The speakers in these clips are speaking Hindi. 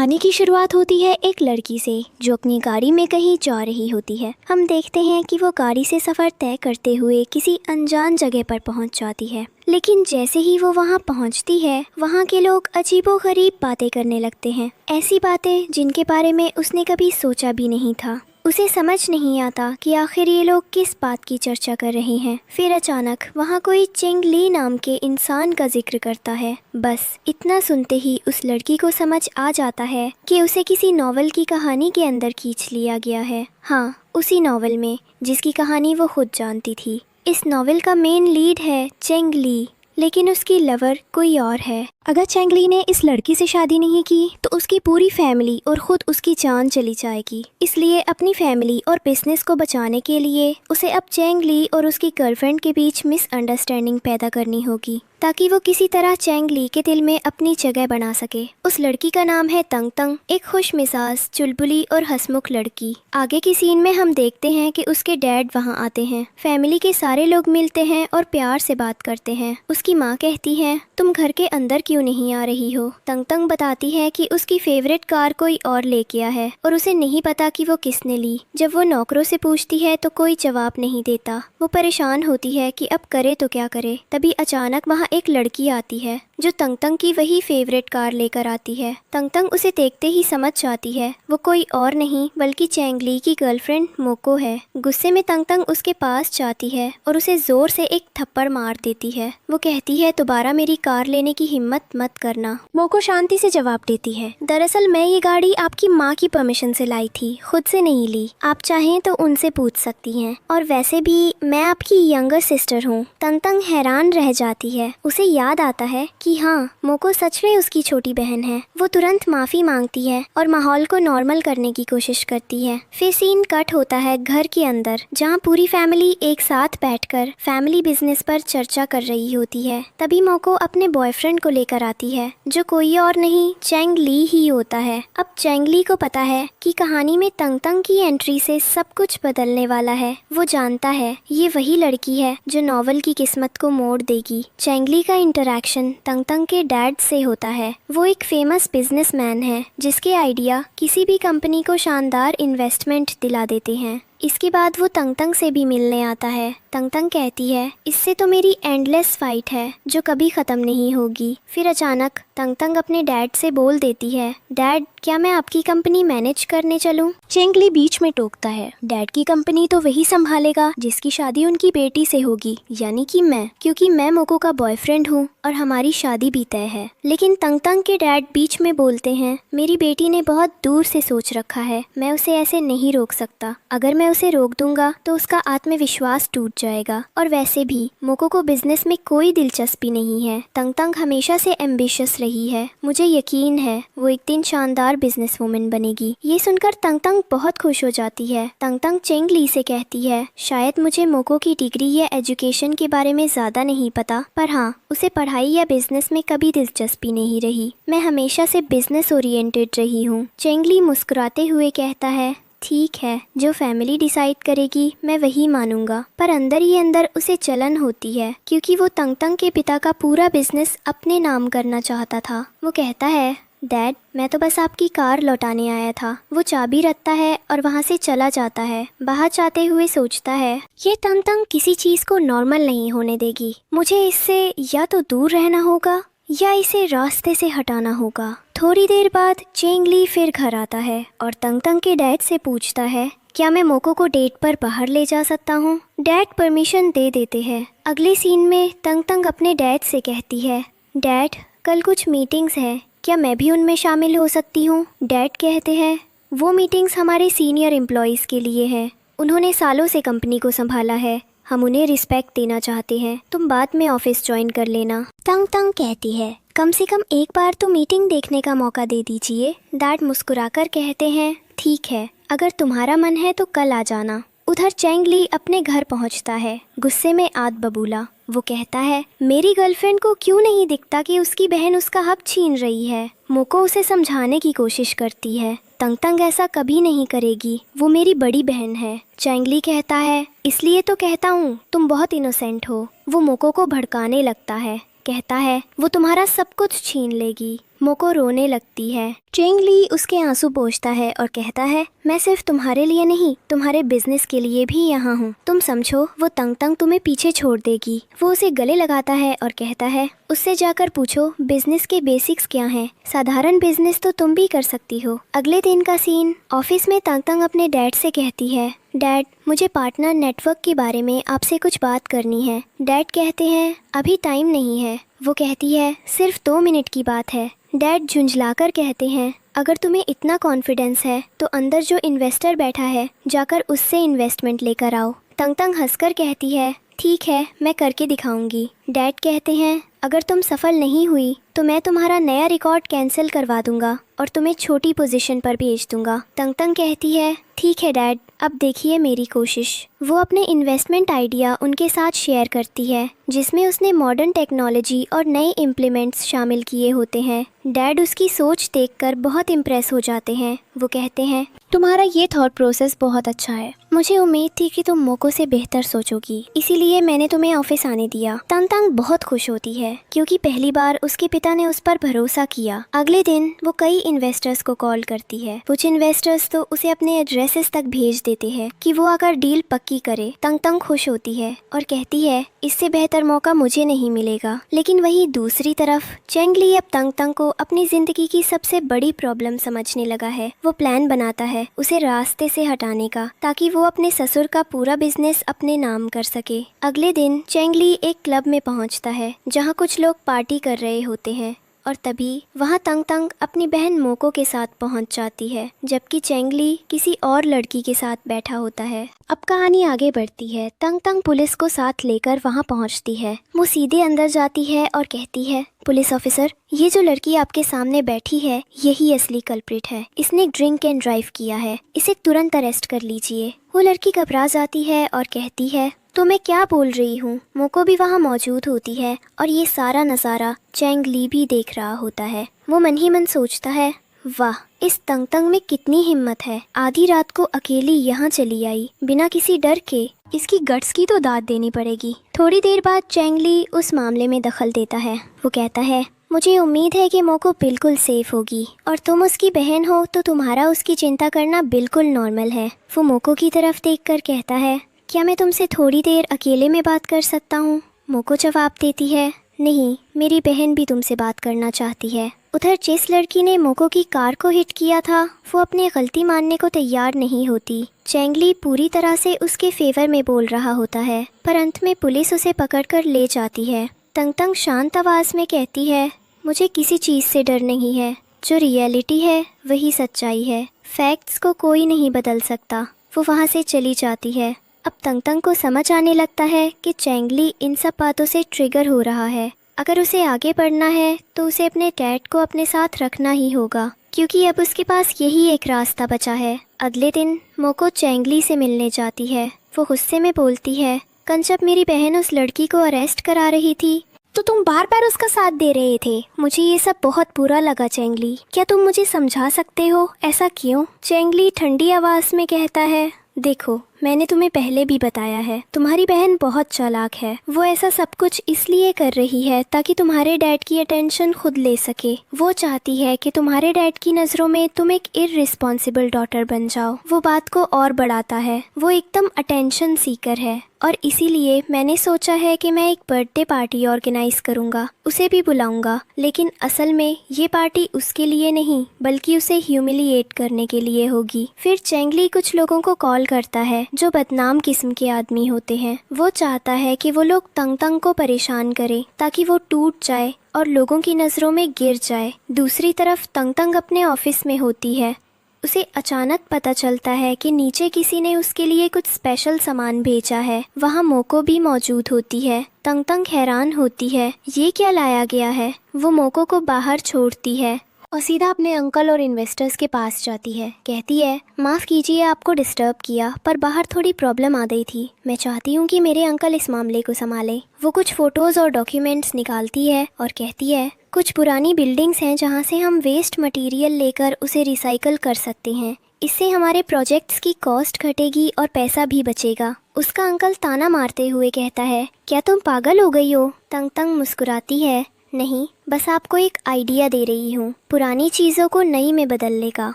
कहानी की शुरुआत होती है एक लड़की से जो अपनी गाड़ी में कहीं जा रही होती है। हम देखते हैं कि वो गाड़ी से सफ़र तय करते हुए किसी अनजान जगह पर पहुंच जाती है, लेकिन जैसे ही वो वहां पहुंचती है वहां के लोग अजीबोगरीब बातें करने लगते हैं, ऐसी बातें जिनके बारे में उसने कभी सोचा भी नहीं था। उसे समझ नहीं आता कि आखिर ये लोग किस बात की चर्चा कर रहे हैं। फिर अचानक वहाँ कोई चेंग ली नाम के इंसान का जिक्र करता है। बस इतना सुनते ही उस लड़की को समझ आ जाता है कि उसे किसी नॉवल की कहानी के अंदर खींच लिया गया है। हाँ, उसी नॉवल में जिसकी कहानी वो खुद जानती थी। इस नॉवल का मेन लीड है चेंग ली, लेकिन उसकी लवर कोई और है। अगर चेंग ली ने इस लड़की से शादी नहीं की तो उसकी पूरी फैमिली और खुद उसकी जान चली जाएगी। इसलिए अपनी फैमिली और बिजनेस को बचाने के लिए उसे अब चेंग ली और उसकी गर्लफ्रेंड के बीच मिसअंडरस्टैंडिंग पैदा करनी होगी ताकि वो किसी तरह चेंग ली के दिल में अपनी जगह बना सके। उस लड़की का नाम है तंग तंग, एक खुश मिजाज, चुलबुली और हंसमुख लड़की। आगे की सीन में हम देखते हैं कि उसके डैड वहाँ आते हैं। फैमिली के सारे लोग मिलते हैं और प्यार से बात करते हैं। उसकी माँ कहती है, तुम घर के अंदर क्यों नहीं आ रही हो? तंग तंग बताती है कि उसकी फेवरेट कार कोई और ले गया है और उसे नहीं पता कि वो किसने ली। जब वो नौकरों से पूछती है तो कोई जवाब नहीं देता। वो परेशान होती है कि अब करे तो क्या करे। तभी अचानक वहाँ एक लड़की आती है जो तंग तंग की वही फेवरेट कार लेकर आती है। तंग तंग उसे देखते ही समझ जाती है वो कोई और नहीं बल्कि चेंग ली की गर्लफ्रेंड मोको है। गुस्से में तंग तंग उसके पास जाती है और उसे जोर से एक थप्पड़ मार देती है। वो कहती है, दोबारा मेरी कार लेने की हिम्मत मत करना। मोको शांति से जवाब देती है, दरअसल मैं ये गाड़ी आपकी माँ की परमिशन से लाई थी, खुद से नहीं ली। आप चाहें तो उनसे पूछ सकती हैं, और वैसे भी मैं आपकी यंगर सिस्टर हूँ। तंग तंग हैरान रह जाती है। उसे याद आता है कि हाँ, मोको सच में उसकी छोटी बहन है। वो तुरंत माफी मांगती है और माहौल को नॉर्मल करने की कोशिश करती है। फिर सीन कट होता है घर के अंदर, जहाँ पूरी फैमिली एक साथ बैठकर फैमिली बिजनेस पर चर्चा कर रही होती है। तभी मोको अपने बॉयफ्रेंड को लेकर आती है जो कोई और नहीं चेंग ली ही होता है। अब चेंग ली को पता है कि कहानी में तंग तंग की एंट्री से सब कुछ बदलने वाला है। वो जानता है ये वही लड़की है जो नॉवल की किस्मत को मोड़ देगी। चेंग ली का इंटरेक्शन तंग तंग के डैड से होता है। वो एक फेमस बिजनेसमैन है जिसके आइडिया किसी भी कंपनी को शानदार इन्वेस्टमेंट दिला देते हैं। इसके बाद वो तंग तंग से भी मिलने आता है। तंग तंग कहती है, इससे तो मेरी एंडलेस फाइट है जो कभी ख़त्म नहीं होगी। फिर अचानक तंग तंग अपने डैड से बोल देती है, डैड क्या मैं आपकी कंपनी मैनेज करने चलूं? चेंग ली बीच में टोकता है, डैड की कंपनी तो वही संभालेगा जिसकी शादी उनकी बेटी से होगी, यानी कि मैं, क्योंकि मैं मोको का बॉयफ्रेंड हूँ और हमारी शादी भी तय है। लेकिन तंग तंग के डैड बीच में बोलते हैं, मेरी बेटी ने बहुत दूर से सोच रखा है, मैं उसे ऐसे नहीं रोक सकता। अगर मैं उसे रोक दूंगा तो उसका आत्मविश्वास टूट जाएगा, और वैसे भी मोको को बिजनेस में कोई दिलचस्पी नहीं है। तंग तंग हमेशा से एम्बिशियस रही है, मुझे यकीन है वो एक दिन शानदार बिजनेस वुमन बनेगी। ये सुनकर तंग तंग बहुत खुश हो जाती है। तंग तंग चेंग ली से कहती है, शायद मुझे मोको की डिग्री या एजुकेशन के बारे में ज्यादा नहीं पता, पर हाँ, उसे पढ़ाई या बिजनेस में कभी दिलचस्पी नहीं रही। मैं हमेशा से बिजनेस ओरिएंटेड रही हूँ। चेंग ली मुस्कुराते हुए कहता है, ठीक है, जो फैमिली डिसाइड करेगी मैं वही मानूंगा। पर अंदर ही अंदर उसे जलन होती है क्योंकि वो तंग तंग के पिता का पूरा बिजनेस अपने नाम करना चाहता था। वो कहता है, डैड मैं तो बस आपकी कार लौटाने आया था। वो चाबी रखता है और वहाँ से चला जाता है। बाहर जाते हुए सोचता है, ये तंग तंग किसी चीज़ को नॉर्मल नहीं होने देगी। मुझे इससे या तो दूर रहना होगा या इसे रास्ते से हटाना होगा। थोड़ी देर बाद चेंग ली फिर घर आता है और तंग तंग के डैड से पूछता है, क्या मैं मोको को डेट पर बाहर ले जा सकता हूँ? डैड परमिशन दे देते हैं। अगले सीन में तंग तंग अपने डैड से कहती है, डैड कल कुछ मीटिंग्स हैं, क्या मैं भी उनमें शामिल हो सकती हूँ? डैड कहते हैं, वो मीटिंग्स हमारे सीनियर एम्प्लॉयज़ के लिए हैं, उन्होंने सालों से कंपनी को संभाला है, हम उन्हें रिस्पेक्ट देना चाहते हैं, तुम बाद में ऑफिस ज्वाइन कर लेना। तंग तंग कहती है, कम से कम एक बार तो मीटिंग देखने का मौका दे दीजिए। डैड मुस्कुराकर कहते हैं, ठीक है, अगर तुम्हारा मन है तो कल आ जाना। उधर चेंग ली अपने घर पहुंचता है, गुस्से में आद बबूला। वो कहता है, मेरी गर्लफ्रेंड को क्यों नहीं दिखता कि उसकी बहन उसका हक छीन रही है? मोको उसे समझाने की कोशिश करती है, तंग तंग ऐसा कभी नहीं करेगी, वो मेरी बड़ी बहन है। चेंग ली कहता है, इसलिए तो कहता हूँ तुम बहुत इनोसेंट हो। वो मोको को भड़काने लगता है, कहता है वो तुम्हारा सब कुछ छीन लेगी। मोको रोने लगती है। चेंग ली उसके आंसू पोंछता है और कहता है मैं सिर्फ तुम्हारे लिए नहीं तुम्हारे बिजनेस के लिए भी यहाँ हूँ। तुम समझो वो तंग तंग तुम्हें पीछे छोड़ देगी। वो उसे गले लगाता है और कहता है उससे जाकर पूछो बिजनेस के बेसिक्स क्या हैं। साधारण बिजनेस तो तुम भी कर सकती हो। अगले दिन का सीन, ऑफिस में तंग तंग अपने डैड से कहती है डैड मुझे पार्टनर नेटवर्क के बारे में आपसे कुछ बात करनी है। डैड कहते हैं अभी टाइम नहीं है। वो कहती है सिर्फ 2 मिनट की बात है। डैड झुंझलाकर कहते हैं अगर तुम्हें इतना कॉन्फिडेंस है तो अंदर जो इन्वेस्टर बैठा है जाकर उससे इन्वेस्टमेंट लेकर आओ। तंग तंग हंसकर कहती है ठीक है मैं करके दिखाऊंगी। डैड कहते हैं अगर तुम सफल नहीं हुई तो मैं तुम्हारा नया रिकॉर्ड कैंसिल करवा दूंगा और तुम्हें छोटी पोजीशन पर भेज दूंगा। तंग तंग कहती है ठीक है डैड अब देखिए मेरी कोशिश। वो अपने इन्वेस्टमेंट आइडिया उनके साथ शेयर करती है जिसमें उसने मॉडर्न टेक्नोलॉजी और नए इम्प्लीमेंट्स शामिल किए होते हैं। डैड उसकी सोच देखकर बहुत इम्प्रेस हो जाते हैं। वो कहते हैं तुम्हारा ये थॉट प्रोसेस बहुत अच्छा है। मुझे उम्मीद थी कि तुम मोको से बेहतर सोचोगी, इसीलिए मैंने तुम्हें ऑफिस आने दिया। तंग तंग बहुत खुश होती है क्योंकि पहली बार उसके पिता ने उस पर भरोसा किया। अगले दिन वो कई इन्वेस्टर्स को कॉल करती है। कुछ इन्वेस्टर्स तो उसे अपने एड्रेसेस तक भेज देते हैं कि वो आकर डील पक्की करे। तंग तंग खुश होती है और कहती है इससे बेहतर मौका मुझे नहीं मिलेगा। लेकिन वहीं दूसरी तरफ चेंग ली अब तंग तंग को अपनी जिंदगी की सबसे बड़ी प्रॉब्लम समझने लगा है। वो प्लान बनाता है उसे रास्ते से हटाने का ताकि वो अपने ससुर का पूरा बिजनेस अपने नाम कर सके। अगले दिन चेंग ली एक क्लब में पहुंचता है जहां कुछ लोग पार्टी कर रहे होते हैं और तभी वहां तंग तंग अपनी बहन मोको के साथ पहुंच जाती है जबकि चेंग ली किसी और लड़की के साथ बैठा होता है। अब कहानी आगे बढ़ती है। तंग तंग पुलिस को साथ लेकर वहां पहुंचती है। वो सीधे अंदर जाती है और कहती है पुलिस ऑफिसर ये जो लड़की आपके सामने बैठी है यही असली कल्प्रिट है। इसने ड्रिंक एंड ड्राइव किया है। इसे तुरंत अरेस्ट कर लीजिए। वो लड़की घबरा जाती है और कहती है तो मैं क्या बोल रही हूँ। मोको भी वहाँ मौजूद होती है और ये सारा नज़ारा चेंग ली भी देख रहा होता है। वो मन ही मन सोचता है वाह इस तंग तंग में कितनी हिम्मत है। आधी रात को अकेली यहाँ चली आई बिना किसी डर के। इसकी गट्स की तो दाद देनी पड़ेगी। थोड़ी देर बाद चेंग ली उस मामले में दखल देता है। वो कहता है मुझे उम्मीद है कि मोको बिल्कुल सेफ होगी और तुम उसकी बहन हो तो तुम्हारा उसकी चिंता करना बिल्कुल नॉर्मल है। वो मोको की तरफ देखकर कहता है क्या मैं तुमसे थोड़ी देर अकेले में बात कर सकता हूँ। मोको जवाब देती है नहीं मेरी बहन भी तुमसे बात करना चाहती है। उधर जिस लड़की ने मोको की कार को हिट किया था वो अपनी गलती मानने को तैयार नहीं होती। चेंग ली पूरी तरह से उसके फेवर में बोल रहा होता है पर अंत में पुलिस उसे पकड़कर ले जाती है। तंग तंग शांत आवाज में कहती है मुझे किसी चीज़ से डर नहीं है। जो रियलिटी है वही सच्चाई है। फैक्ट्स को कोई नहीं बदल सकता। वो वहाँ से चली जाती है। अब तंग तंग को समझ आने लगता है कि चेंग ली इन सब बातों से ट्रिगर हो रहा है। अगर उसे आगे बढ़ना है तो उसे अपने डैड को अपने साथ रखना ही होगा क्योंकि अब उसके पास यही एक रास्ता बचा है। अगले दिन मोको चेंग ली से मिलने जाती है। वो गुस्से में बोलती है कल जब मेरी बहन उस लड़की को अरेस्ट करा रही थी तो तुम बार बार उसका साथ दे रहे थे। मुझे ये सब बहुत बुरा लगा चेंग ली। क्या तुम मुझे समझा सकते हो ऐसा क्यों। चेंग ली ठंडी आवाज में कहता है देखो मैंने तुम्हें पहले भी बताया है तुम्हारी बहन बहुत चालाक है। वो ऐसा सब कुछ इसलिए कर रही है ताकि तुम्हारे डैड की अटेंशन खुद ले सके। वो चाहती है कि तुम्हारे डैड की नज़रों में तुम एक इररिस्पॉन्सिबल डॉटर बन जाओ। वो बात को और बढ़ाता है। वो एकदम अटेंशन सीकर है और इसीलिए मैंने सोचा है कि मैं एक बर्थडे पार्टी ऑर्गेनाइज करूंगा, उसे भी बुलाऊंगा। लेकिन असल में ये पार्टी उसके लिए नहीं बल्कि उसे ह्यूमिलिएट करने के लिए होगी। फिर चेंग ली कुछ लोगों को कॉल करता है जो बदनाम किस्म के आदमी होते हैं। वो चाहता है कि वो लोग तंग तंग को परेशान करे ताकि वो टूट जाए और लोगों की नज़रों में गिर जाए। दूसरी तरफ तंग तंग अपने ऑफिस में होती है। उसे अचानक पता चलता है कि नीचे किसी ने उसके लिए कुछ स्पेशल सामान भेजा है। वहाँ मोको भी मौजूद होती है। तंग तंग हैरान होती है ये क्या लाया गया है। वो मोको को बाहर छोड़ती है और सीधा अपने अंकल और इन्वेस्टर्स के पास जाती है। कहती है, माफ़ कीजिए आपको डिस्टर्ब किया, पर बाहर थोड़ी प्रॉब्लम आ गई थी। मैं चाहती हूँ कि मेरे अंकल इस मामले को संभालें। वो कुछ फ़ोटोज़ और डॉक्यूमेंट्स निकालती है और कहती है, कुछ पुरानी बिल्डिंग्स हैं जहाँ से हम वेस्ट मटेरियल लेकर उसे रिसाइकल कर सकते हैं। इससे हमारे प्रोजेक्ट्स की कॉस्ट घटेगी और पैसा भी बचेगा। उसका अंकल ताना मारते हुए कहता है, क्या तुम पागल हो गई हो? तंग तंग मुस्कुराती है, नहीं, बस आपको एक आइडिया दे रही हूँ, पुरानी चीज़ों को नई में बदलने का।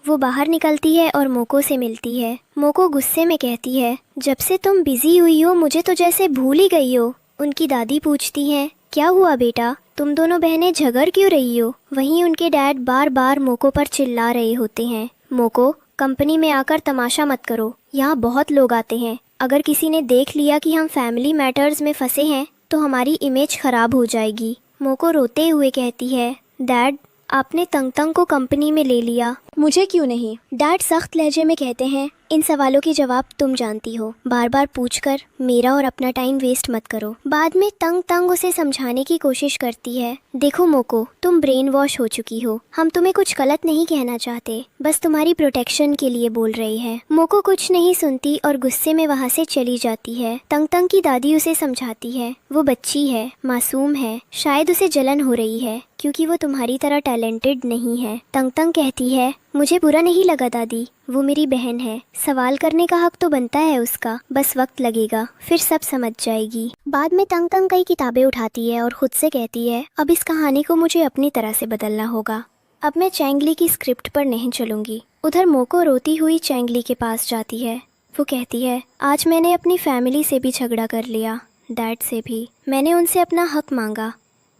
वो बाहर निकलती है और मोको से मिलती है। मोको गुस्से में कहती है, जब से तुम बिजी हुई हो मुझे तो जैसे भूल ही गई हो। उनकी दादी पूछती है, क्या हुआ बेटा, तुम दोनों बहनें झगड़ क्यों रही हो? वहीं उनके डैड बार बार मोको पर चिल्ला रहे होते हैं, मोको, कंपनी में आकर तमाशा मत करो, यहाँ बहुत लोग आते हैं। अगर किसी ने देख लिया कि हम फैमिली मैटर्स में फंसे हैं तो हमारी इमेज खराब हो जाएगी। मोको रोते हुए कहती है, डैड, आपने तंग तंग को कंपनी में ले लिया, मुझे क्यों नहीं? डैड सख्त लहजे में कहते हैं, इन सवालों के जवाब तुम जानती हो, बार बार पूछकर मेरा और अपना टाइम वेस्ट मत करो। बाद में तंग तंग उसे समझाने की कोशिश करती है, देखो मोको, तुम ब्रेन वॉश हो चुकी हो, हम तुम्हें कुछ गलत नहीं कहना चाहते, बस तुम्हारी प्रोटेक्शन के लिए बोल रहे हैं। मोको कुछ नहीं सुनती और गुस्से में वहाँ से चली जाती है। तंग तंग की दादी उसे समझाती है, वो बच्ची है, मासूम है, शायद उसे जलन हो रही है क्योंकि वो तुम्हारी तरह टैलेंटेड नहीं है। तंग तंग कहती है, मुझे बुरा नहीं लगा दादी, वो मेरी बहन है, सवाल करने का हक तो बनता है उसका, बस वक्त लगेगा, फिर सब समझ जाएगी। बाद में तंग तंग कई किताबें उठाती है और खुद से कहती है, अब इस कहानी को मुझे अपनी तरह से बदलना होगा, अब मैं चैंगली की स्क्रिप्ट पर नहीं चलूंगी। उधर मोको रोती हुई चैंगली के पास जाती है। वो कहती है, आज मैंने अपनी फैमिली से भी झगड़ा कर लिया, डैड से भी। मैंने उनसे अपना हक मांगा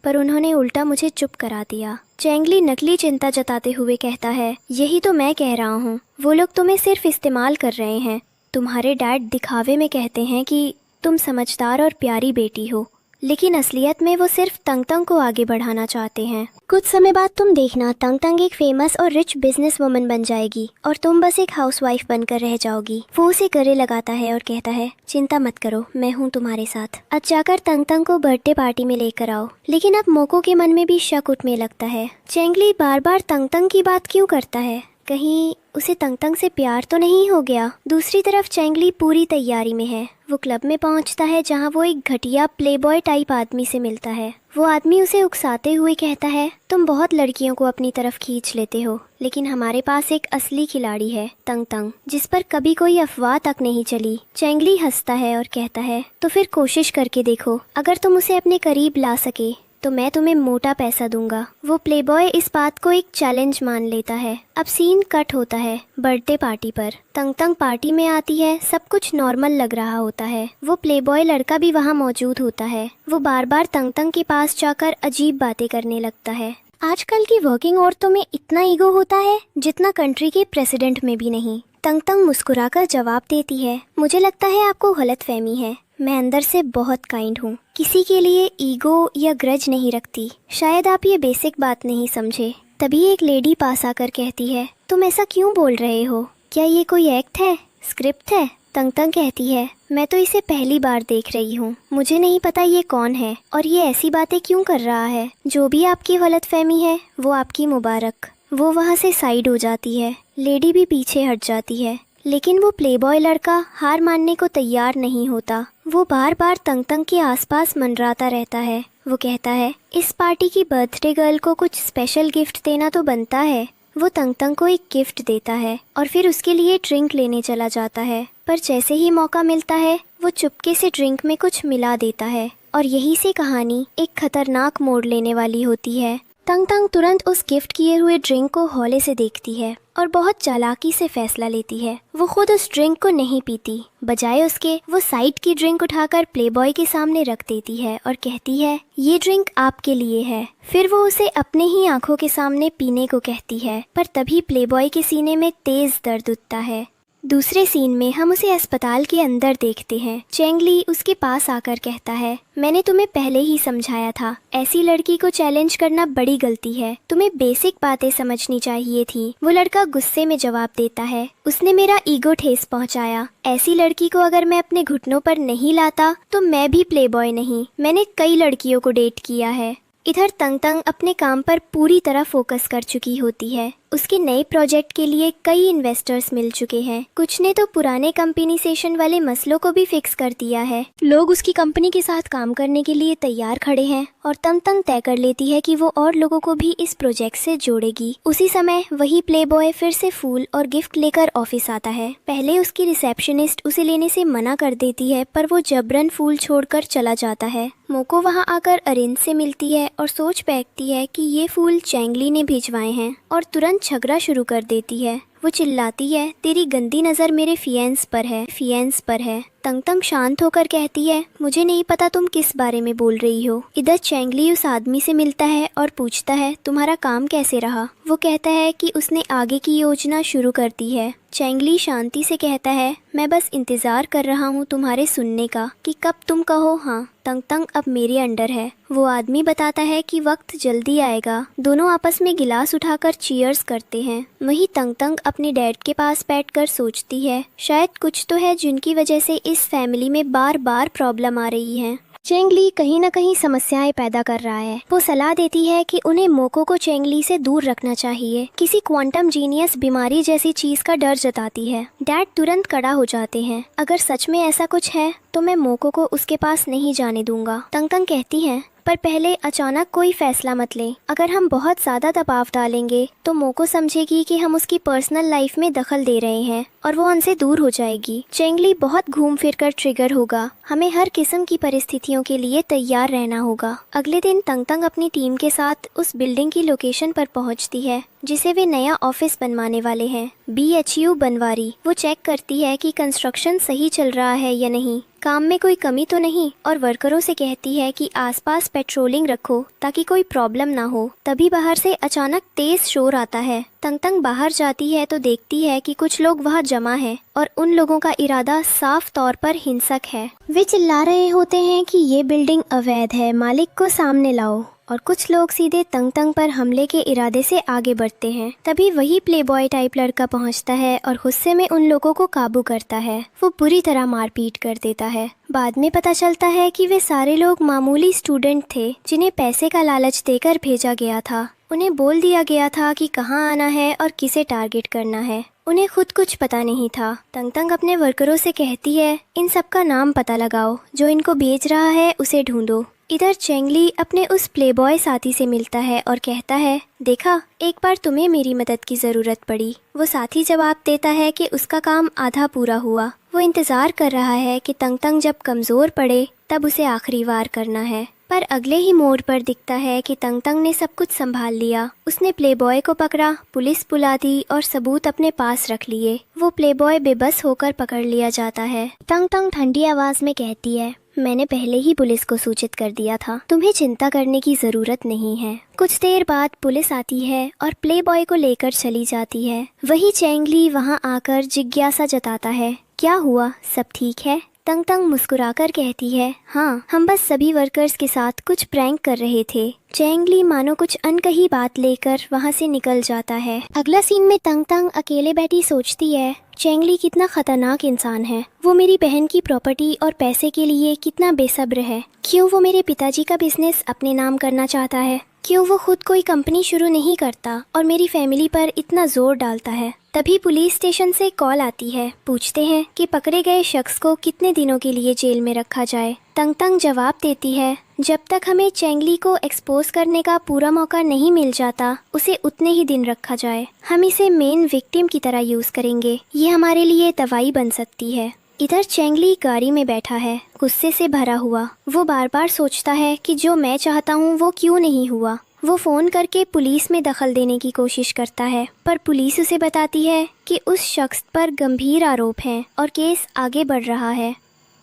पर उन्होंने उल्टा मुझे चुप करा दिया। चैंगली नकली चिंता जताते हुए कहता है, यही तो मैं कह रहा हूँ, वो लोग तुम्हें सिर्फ इस्तेमाल कर रहे हैं। तुम्हारे डैड दिखावे में कहते हैं कि तुम समझदार और प्यारी बेटी हो, लेकिन असलियत में वो सिर्फ तंग तंग को आगे बढ़ाना चाहते हैं। कुछ समय बाद तुम देखना, तंग तंग एक फेमस और रिच बिजनेस वुमन बन जाएगी और तुम बस एक हाउसवाइफ बनकर रह जाओगी। वो उसे गले लगाता है और कहता है, चिंता मत करो, मैं हूँ तुम्हारे साथ। आज जाकर तंग तंग को बर्थडे पार्टी में लेकर आओ। लेकिन अब मोको के मन में भी शक उठने लगता है, चैंगली बार बार तंग तंग की बात क्यों करता है, कहीं उसे तंग तंग से प्यार तो नहीं हो गया। दूसरी तरफ चैंगली पूरी तैयारी में है। वो क्लब में पहुंचता है जहां वो एक घटिया प्लेबॉय टाइप आदमी से मिलता है। वो आदमी उसे उकसाते हुए कहता है, तुम बहुत लड़कियों को अपनी तरफ खींच लेते हो, लेकिन हमारे पास एक असली खिलाड़ी है, तंग तंग, जिस पर कभी कोई अफवाह तक नहीं चली। चैंगली हंसता है और कहता है, तो फिर कोशिश करके देखो, अगर तुम उसे अपने करीब ला सके तो मैं तुम्हें मोटा पैसा दूंगा। वो प्लेबॉय इस बात को एक चैलेंज मान लेता है। अब सीन कट होता है बर्थडे पार्टी पर। तंग तंग पार्टी में आती है, सब कुछ नॉर्मल लग रहा होता है। वो प्लेबॉय लड़का भी वहाँ मौजूद होता है। वो बार बार तंग तंग के पास जाकर अजीब बातें करने लगता है। आजकल की वर्किंग औरतों में इतना ईगो होता है जितना कंट्री के प्रेसिडेंट में भी नहीं। तंग तंग मुस्कुराकर जवाब देती है, मुझे लगता है आपको गलतफहमी है, मैं अंदर से बहुत काइंड हूँ, किसी के लिए ईगो या ग्रज नहीं रखती, शायद आप ये बेसिक बात नहीं समझे। तभी एक लेडी पास आकर कहती है, तुम ऐसा क्यों बोल रहे हो, क्या ये कोई एक्ट है, स्क्रिप्ट है? तंग तंग कहती है, मैं तो इसे पहली बार देख रही हूँ, मुझे नहीं पता ये कौन है और ये ऐसी बातें क्यों कर रहा है। जो भी आपकी गलतफहमी है वो आपकी मुबारक। वो वहाँ से साइड हो जाती है। लेडी भी पीछे हट जाती है, लेकिन वो प्लेबॉय लड़का हार मानने को तैयार नहीं होता। वो बार बार तंग तंग के आसपास मंडराता रहता है। वो कहता है, इस पार्टी की बर्थडे गर्ल को कुछ स्पेशल गिफ्ट देना तो बनता है। वो तंग तंग को एक गिफ्ट देता है और फिर उसके लिए ड्रिंक लेने चला जाता है, पर जैसे ही मौका मिलता है वो चुपके से ड्रिंक में कुछ मिला देता है और यही से कहानी एक खतरनाक मोड़ लेने वाली होती है। तंग तंग तुरंत उस गिफ्ट किए हुए ड्रिंक को हौले से देखती है और बहुत चालाकी से फैसला लेती है। वो खुद उस ड्रिंक को नहीं पीती, बजाय उसके वो साइड की ड्रिंक उठाकर प्लेबॉय के सामने रख देती है और कहती है, ये ड्रिंक आपके लिए है। फिर वो उसे अपने ही आंखों के सामने पीने को कहती है, पर तभी प्लेबॉय के सीने में तेज दर्द उठता है। दूसरे सीन में हम उसे अस्पताल के अंदर देखते हैं। चैंगली उसके पास आकर कहता है, मैंने तुम्हें पहले ही समझाया था, ऐसी लड़की को चैलेंज करना बड़ी गलती है, तुम्हें बेसिक बातें समझनी चाहिए थी। वो लड़का गुस्से में जवाब देता है, उसने मेरा ईगो ठेस पहुंचाया। ऐसी लड़की को अगर मैं अपने घुटनों पर नहीं लाता तो मैं भी प्लेबॉय नहीं, मैंने कई लड़कियों को डेट किया है। इधर तंग तंग अपने काम पर पूरी तरह फोकस कर चुकी होती है। उसके नए प्रोजेक्ट के लिए कई इन्वेस्टर्स मिल चुके हैं। कुछ ने तो पुराने कंपनीसेशन वाले मसलों को भी फिक्स कर दिया है। लोग उसकी कंपनी के साथ काम करने के लिए तैयार खड़े हैं और तंग तंग तय कर लेती है कि वो और लोगों को भी इस प्रोजेक्ट से जोड़ेगी। उसी समय वही प्लेबॉय फिर से फूल और गिफ्ट लेकर ऑफिस आता है। पहले उसकी रिसेप्शनिस्ट उसे लेने से मना कर देती है, पर वो जबरन फूल छोड़कर चला जाता है। मोको वहाँ आकर अरिंद से मिलती है और सोच बैठती है कि ये फूल चैंगली ने भिजवाए हैं और तुरंत झगड़ा शुरू कर देती है। वो चिल्लाती है, तेरी गंदी नज़र मेरे फियंस पर है, फियंस पर है। तंग तंग शांत होकर कहती है, मुझे नहीं पता तुम किस बारे में बोल रही हो। इधर चैंगली उस आदमी से मिलता है और पूछता है, तुम्हारा काम कैसे रहा। वो कहता है कि उसने आगे की योजना शुरू कर दी है। चैंगली शांति से कहता है, मैं बस इंतज़ार कर रहा हूँ तुम्हारे सुनने का कि कब तुम कहो हाँ। तंग तंग अब मेरे अंडर है। वो आदमी बताता है कि वक्त जल्दी आएगा। दोनों आपस में गिलास उठाकर चीयर्स करते हैं। वही तंग तंग अपने डैड के पास बैठकर सोचती है, शायद कुछ तो है जिनकी वजह से इस फैमिली में बार बार प्रॉब्लम आ रही है। चेंगली कहीं न कहीं समस्याएं पैदा कर रहा है। वो सलाह देती है कि उन्हें मोको को चेंगली से दूर रखना चाहिए। किसी क्वांटम जीनियस बीमारी जैसी चीज का डर जताती है। डैड तुरंत कड़ा हो जाते हैं, अगर सच में ऐसा कुछ है तो मैं मोको को उसके पास नहीं जाने दूंगा। तंग तंग कहती है, पर पहले अचानक कोई फैसला मत लें। अगर हम बहुत ज़्यादा दबाव डालेंगे तो मोको समझेगी कि हम उसकी पर्सनल लाइफ में दखल दे रहे हैं और वो हमसे दूर हो जाएगी। चेंगली बहुत घूम फिर कर ट्रिगर होगा। हमें हर किस्म की परिस्थितियों के लिए तैयार रहना होगा। अगले दिन तंग तंग अपनी टीम के साथ उस बिल्डिंग की लोकेशन पर पहुंचती है जिसे वे नया ऑफिस बनवाने वाले हैं, BHU बनवारी। वो चेक करती है कि कंस्ट्रक्शन सही चल रहा है या नहीं, काम में कोई कमी तो नहीं, और वर्करों से कहती है कि आसपास पेट्रोलिंग रखो ताकि कोई प्रॉब्लम ना हो। तभी बाहर से अचानक तेज शोर आता है। तंग तंग बाहर जाती है तो देखती है कि कुछ लोग वहाँ जमा हैं और उन लोगों का इरादा साफ तौर पर हिंसक है। वे चिल्ला रहे होते हैं कि ये बिल्डिंग अवैध है, मालिक को सामने लाओ। और कुछ लोग सीधे तंग तंग पर हमले के इरादे से आगे बढ़ते हैं। तभी वही प्लेबॉय टाइप लड़का पहुंचता है और गुस्से में उन लोगों को काबू करता है। वो बुरी तरह मारपीट कर देता है। बाद में पता चलता है कि वे सारे लोग मामूली स्टूडेंट थे जिन्हें पैसे का लालच देकर भेजा गया था। उन्हें बोल दिया गया था कि कहाँ आना है और किसे टारगेट करना है। उन्हें खुद कुछ पता नहीं था। तंग तंग अपने वर्करों से कहती है, इन सब का नाम पता लगाओ, जो इनको भेज रहा है उसे ढूंढो। इधर चेंगली अपने उस प्लेबॉय साथी से मिलता है और कहता है, देखा, एक बार तुम्हें मेरी मदद की ज़रूरत पड़ी। वो साथी जवाब देता है कि उसका काम आधा पूरा हुआ। वो इंतज़ार कर रहा है कि तंग तंग जब कमज़ोर पड़े तब उसे आखिरी वार करना है। पर अगले ही मोड़ पर दिखता है कि तंग तंग ने सब कुछ संभाल लिया। उसने प्लेबॉय को पकड़ा, पुलिस बुला दी और सबूत अपने पास रख लिए। वो प्लेबॉय बेबस होकर पकड़ लिया जाता है। तंग तंग ठंडी आवाज़ में कहती है, मैंने पहले ही पुलिस को सूचित कर दिया था, तुम्हें चिंता करने की जरूरत नहीं है। कुछ देर बाद पुलिस आती है और प्लेबॉय को लेकर चली जाती है। वही चेंगली वहाँ आकर जिज्ञासा जताता है, क्या हुआ, सब ठीक है? तंग तंग मुस्कुराकर कहती है, हाँ, हम बस सभी वर्कर्स के साथ कुछ प्रैंक कर रहे थे। चेंगली मानो कुछ अनकही बात लेकर वहाँ से निकल जाता है। अगला सीन में तंग तंग अकेले बैठी सोचती है, चेंगली कितना खतरनाक इंसान है। वो मेरी बहन की प्रॉपर्टी और पैसे के लिए कितना बेसब्र है। क्यों वो मेरे पिताजी का बिजनेस अपने नाम करना चाहता है? क्यों वो खुद कोई कंपनी शुरू नहीं करता और मेरी फैमिली पर इतना जोर डालता है? तभी पुलिस स्टेशन से कॉल आती है। पूछते हैं कि पकड़े गए शख्स को कितने दिनों के लिए जेल में रखा जाए। तंग तंग जवाब देती है, जब तक हमें चेंगली को एक्सपोज करने का पूरा मौका नहीं मिल जाता, उसे उतने ही दिन रखा जाए। हम इसे मेन विक्टिम की तरह यूज करेंगे, ये हमारे लिए दवाई बन सकती है। इधर चेंगली गाड़ी में बैठा है, गुस्से से भरा हुआ। वो बार बार सोचता है कि जो मैं चाहता हूँ वो क्यों नहीं हुआ। वो फ़ोन करके पुलिस में दखल देने की कोशिश करता है, पर पुलिस उसे बताती है कि उस शख्स पर गंभीर आरोप हैं और केस आगे बढ़ रहा है।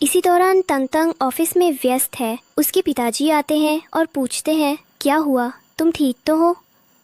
इसी दौरान तंग तंग ऑफिस में व्यस्त है। उसके पिताजी आते हैं और पूछते हैं, क्या हुआ, तुम ठीक तो हो?